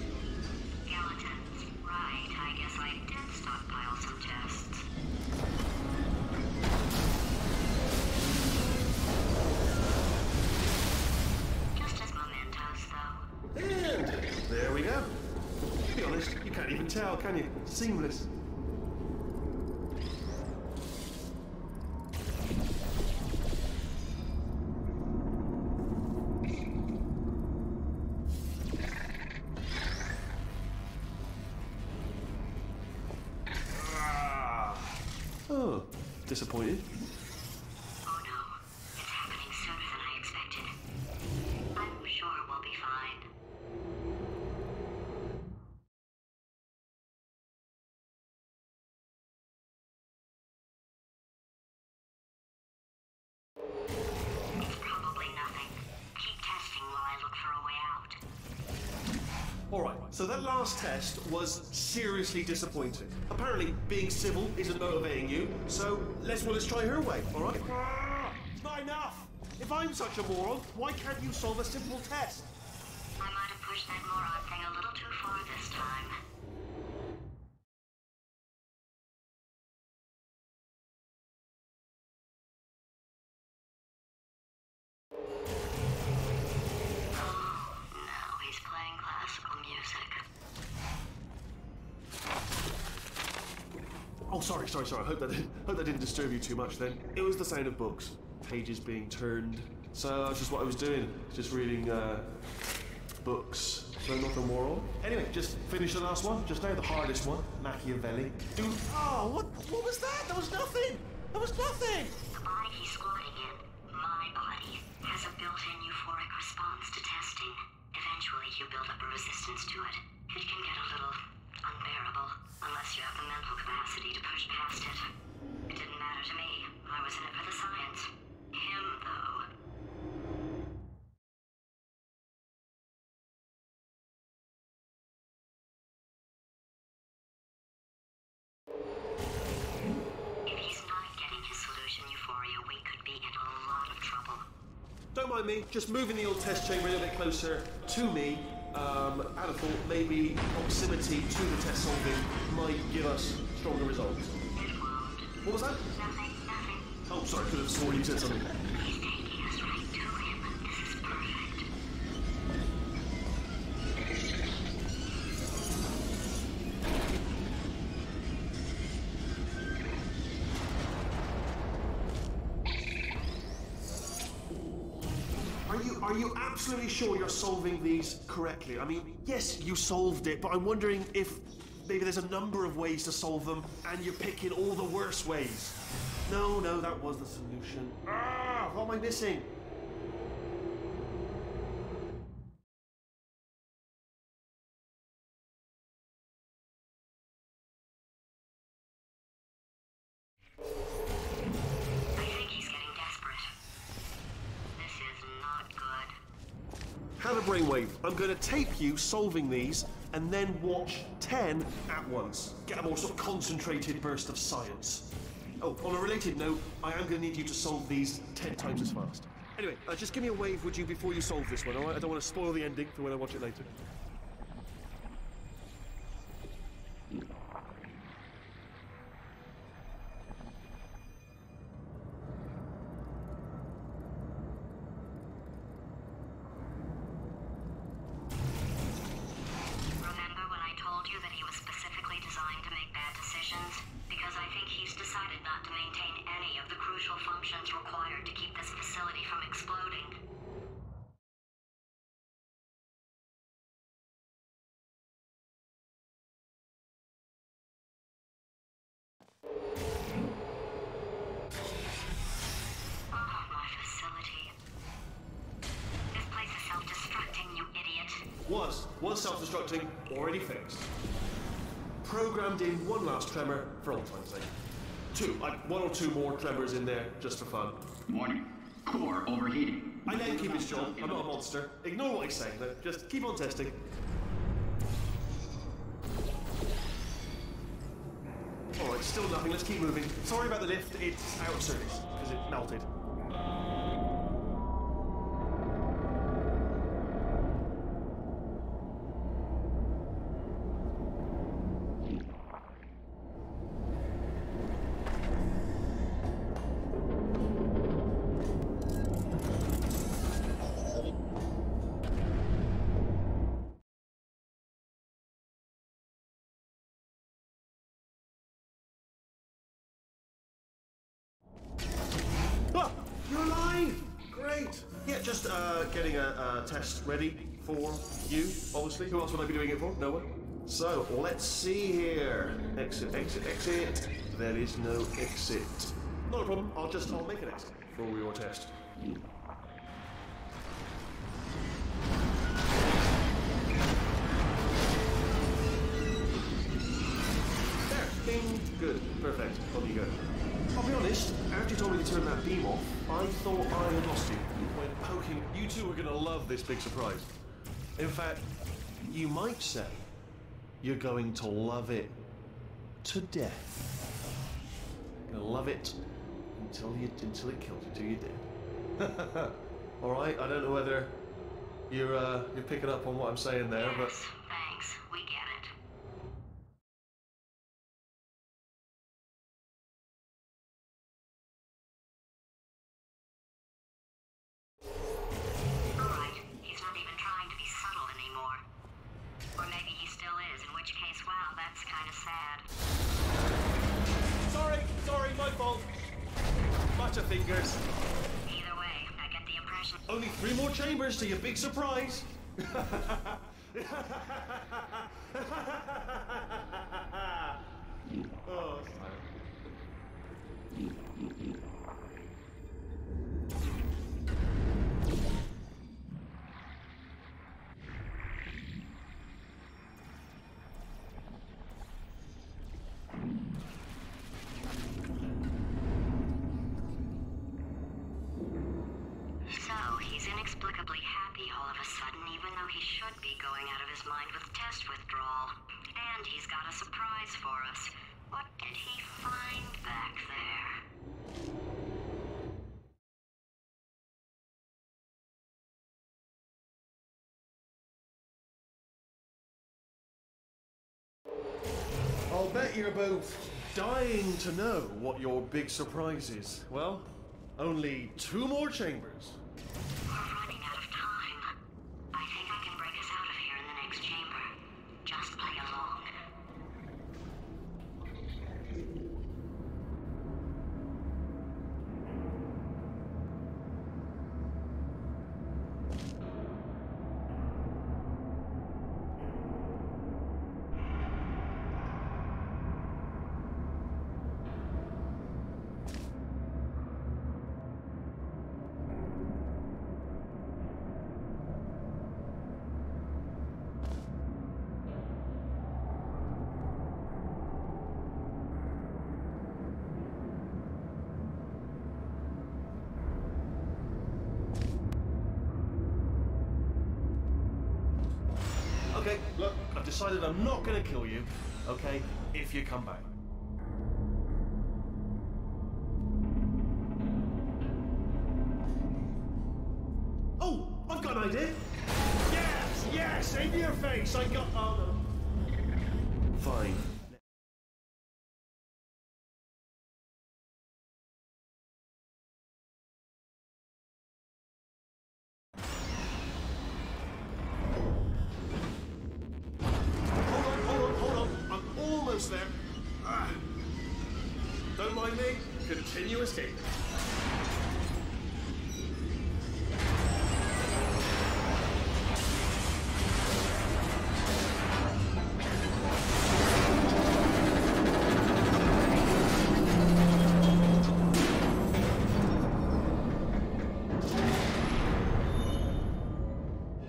Skeletons. Right, I guess I did stockpile some tests. Just as mementos, though. And there we go. To be honest, you can't even tell, can you? Seamless. Oh, disappointed. Oh no, it's happening sooner than I expected. I'm sure we'll be fine. It's probably nothing. Keep testing while I look for a way out. Alright, so that last test was seriously disappointing. Apparently, being civil isn't motivating you, so let's try her way, alright? It's not enough! If I'm such a moron, why can't you solve a simple test? I might have pushed that moron thing a little too far this time. Now he's playing classical music. Oh, sorry. I hope that didn't disturb you too much then. It was the sound of books, pages being turned. So that's just what I was doing, just reading books. So nothing moral. Anyway, just finished the last one, just now, the hardest one, Machiavelli. Dude, oh, what was that? That was nothing! That was nothing! The body he's squatting in, my body, has a built-in euphoric response to testing. Eventually, you build up a resistance to it. It can get a little unbearable, unless you have the mental capacity to push past it. It didn't matter to me. I was in it for the science. Him, though. If he's not getting his solution euphoria, we could be in a lot of trouble. Don't mind me, just moving the old test chamber a little bit closer to me. I'd have thought maybe proximity to the test solving might give us stronger results. It won't. What was that? Nothing. Oh, sorry, I could have sworn you said something. He's taking us right to him. This is perfect. Are you absolutely sure you're solving these correctly? I mean, yes, you solved it, but I'm wondering if maybe there's a number of ways to solve them and you're picking all the worst ways. No, that was the solution. Ah, what am I missing? I think he's getting desperate. This is not good. Have a brainwave. I'm going to tape you solving these and then watch 10 at once. Get a more sort of concentrated burst of science. Oh, on a related note, I am going to need you to solve these 10 times as fast. Anyway, just give me a wave, would you, before you solve this one, alright? I don't want to spoil the ending for when I watch it later. Remember when I told you that he was specifically designed to make bad decisions? Because I think he's decided not to maintain any of the crucial functions required to keep this facility from exploding. Oh, my facility. This place is self-destructing, you idiot. Was self-destructing, already fixed. Programmed in one last tremor for old time's sake. One or two more tremors in there, just for fun. Warning. Core overheating. I let him keep his job, I'm not a monster. Ignore what he's saying, though. Just keep on testing. Alright, still nothing, let's keep moving. Sorry about the lift, it's out of service, because it melted. Ah, you're alive! Great! Yeah, just getting a test ready for you, obviously. Who else would I be doing it for? No one. So, let's see here. Exit. There is no exit. Not a problem, I'll make an exit for your test. There, bing, good, perfect, on you go. I'll be honest, after you told me to turn that beam off, I thought I had lost you. When poking, you two are gonna love this big surprise. In fact, You might say you're going to love it to death. You're gonna love it until it kills you, till you're dead. All right. I don't know whether you're picking up on what I'm saying there, but Yes, thanks. We get it. Alright, he's not even trying to be subtle anymore. Or maybe he still is, in which case, wow, that's kind of sad. sorry, my fault. Matcha fingers. Either way, I get the impression... Only 3 more chambers to your big surprise. Oh, So, he's inexplicably happy all of a sudden, even though he should be going out of his mind with test withdrawal. And he's got a surprise for us. What did he find back there? I'll bet you're both dying to know what your big surprise is. Well, only 2 more chambers. We're running out of time. I think I can break us out of here in the next chamber. Just play along. Okay, look, I've decided I'm not gonna kill you, okay, if you come back. Oh, I've got an idea! Yes, in your face, I got... Oh, no. Fine. Hold on. I'm almost there. Don't mind me. Continue escape.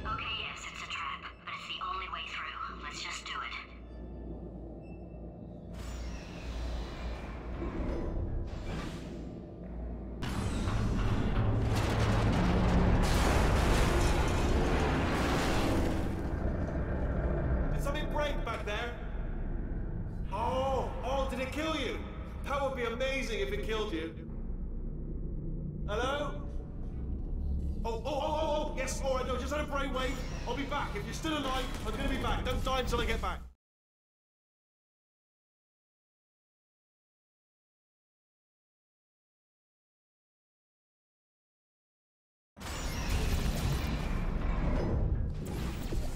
Okay, yes, it's a trap, but it's the only way through. Let's just do it. Did something break back there? Oh, did it kill you? That would be amazing if it killed you. Hello? Oh, yes, all right, no, just had a brainwave. I'll be back. If you're still alive, I'm gonna be back. Don't die until I get back.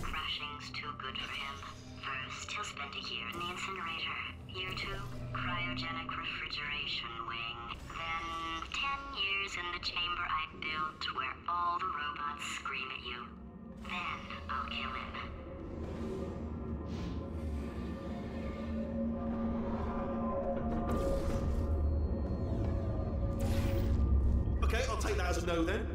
Crashing's too good for him. First, he'll spend a year in the incinerator. Year 2, cryogenic refrigeration wing. Then, 10 years in the chamber I built where all the robots scream at you. Then, I'll kill him. Okay, I'll take that as a no then.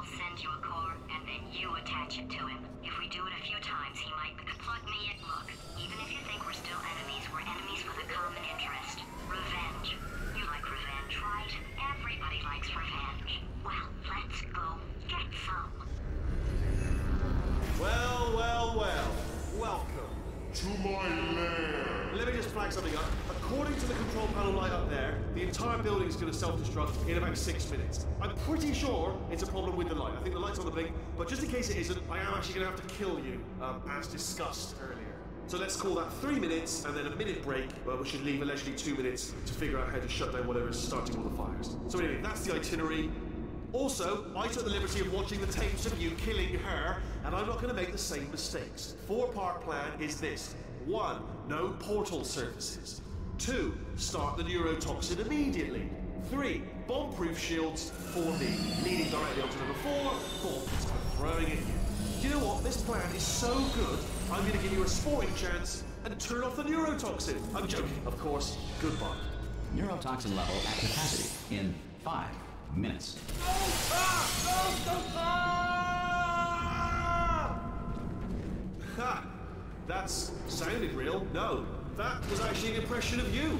I'll send you a core, and then you attach it to him. If we do it a few times, he might plug me in. Look, even if you think we're still enemies, we're enemies with a common interest. Revenge. You like revenge, right? Everybody likes revenge. Well, let's go get some. Well, well, well. Welcome to my lair. Let me just flag something up. According to the control panel light up there, the entire building is going to self-destruct in about 6 minutes. I'm pretty sure it's a problem with the light. I think the light's on the blink, but just in case it isn't, I am actually going to have to kill you, as discussed earlier. So let's call that 3 minutes and then a minute break, which should leave allegedly 2 minutes to figure out how to shut down whatever is starting all the fires. So anyway, that's the itinerary. Also, I took the liberty of watching the tapes of you killing her, and I'm not going to make the same mistakes. 4-part plan is this. 1. No portal surfaces. 2. Start the neurotoxin immediately. 3. Bomb-proof shields for me, leading directly onto number 4. 4. Start throwing it in. Do you know what? This plan is so good, I'm going to give you a sporting chance and turn off the neurotoxin. I'm joking, of course. Goodbye. Neurotoxin level at capacity in 5 minutes. Ha! That's sounded real. No, that was actually an impression of you.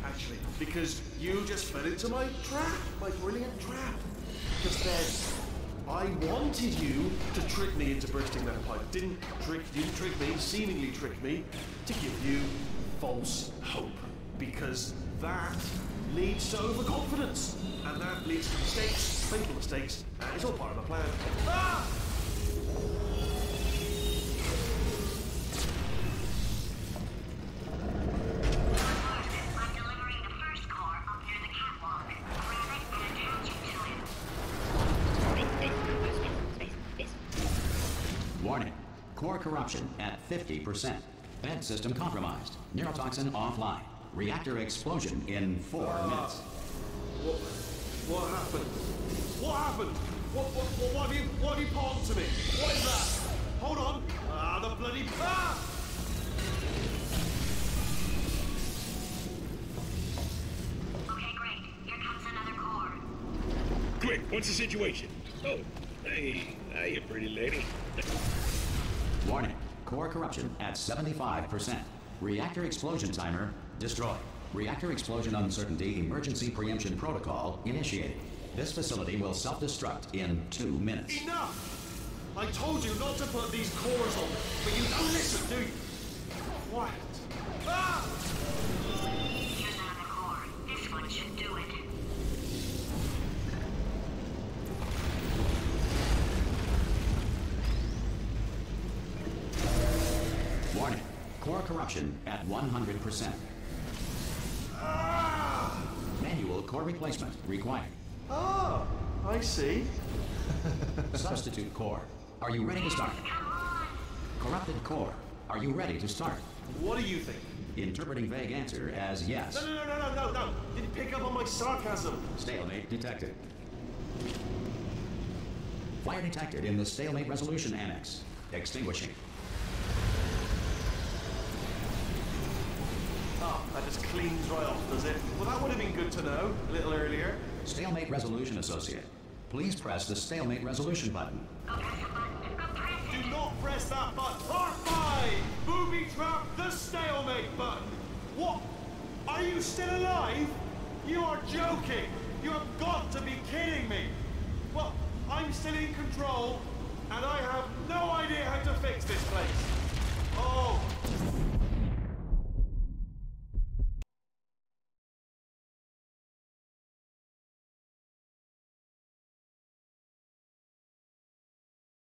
Actually, because you just fell into my trap, my brilliant trap. Just then, I wanted you to trick me into bursting that pipe. Didn't trick me, seemingly trick me, to give you false hope. Because that leads to overconfidence. And that leads to mistakes, fatal mistakes, and it's all part of the plan. Ah! I'm delivering the first core up near the catwalk. Grab it and attach it to him. Warning. Core corruption at 50%. Vent system compromised. Neurotoxin offline. Reactor explosion in 4 minutes. What happened? What happened? What have you palmed to me? What is that? Hold on. The bloody... Ah! Okay, great. Here comes another core. Quick, what's the situation? Oh, hey, you pretty lady. Warning. Core corruption at 75%. Reactor explosion timer destroyed. Reactor explosion uncertainty emergency preemption protocol initiated. This facility will self-destruct in 2 minutes. Enough! I told you not to put these cores on, but you don't listen, do you? Quiet. Ah! Here's another core. This one should do it. Warning. Core corruption at 100%. Manual core replacement required. Ah, I see. Substitute core. Are you ready to start? Corrupted core. Are you ready to start? What do you think? Interpreting vague answer as yes. No. Didn't pick up on my sarcasm. Stalemate detected. Fire detected in the stalemate resolution annex. Extinguishing. Oh, that just cleans right off, does it? Well, that would have been good to know a little earlier. Stalemate resolution associate. Please press the stalemate resolution button. Do not press that button. Part 5! Booby trap the stalemate button. What? Are you still alive? You are joking. You have got to be kidding me. Well, I'm still in control, and I have no idea how to fix this place.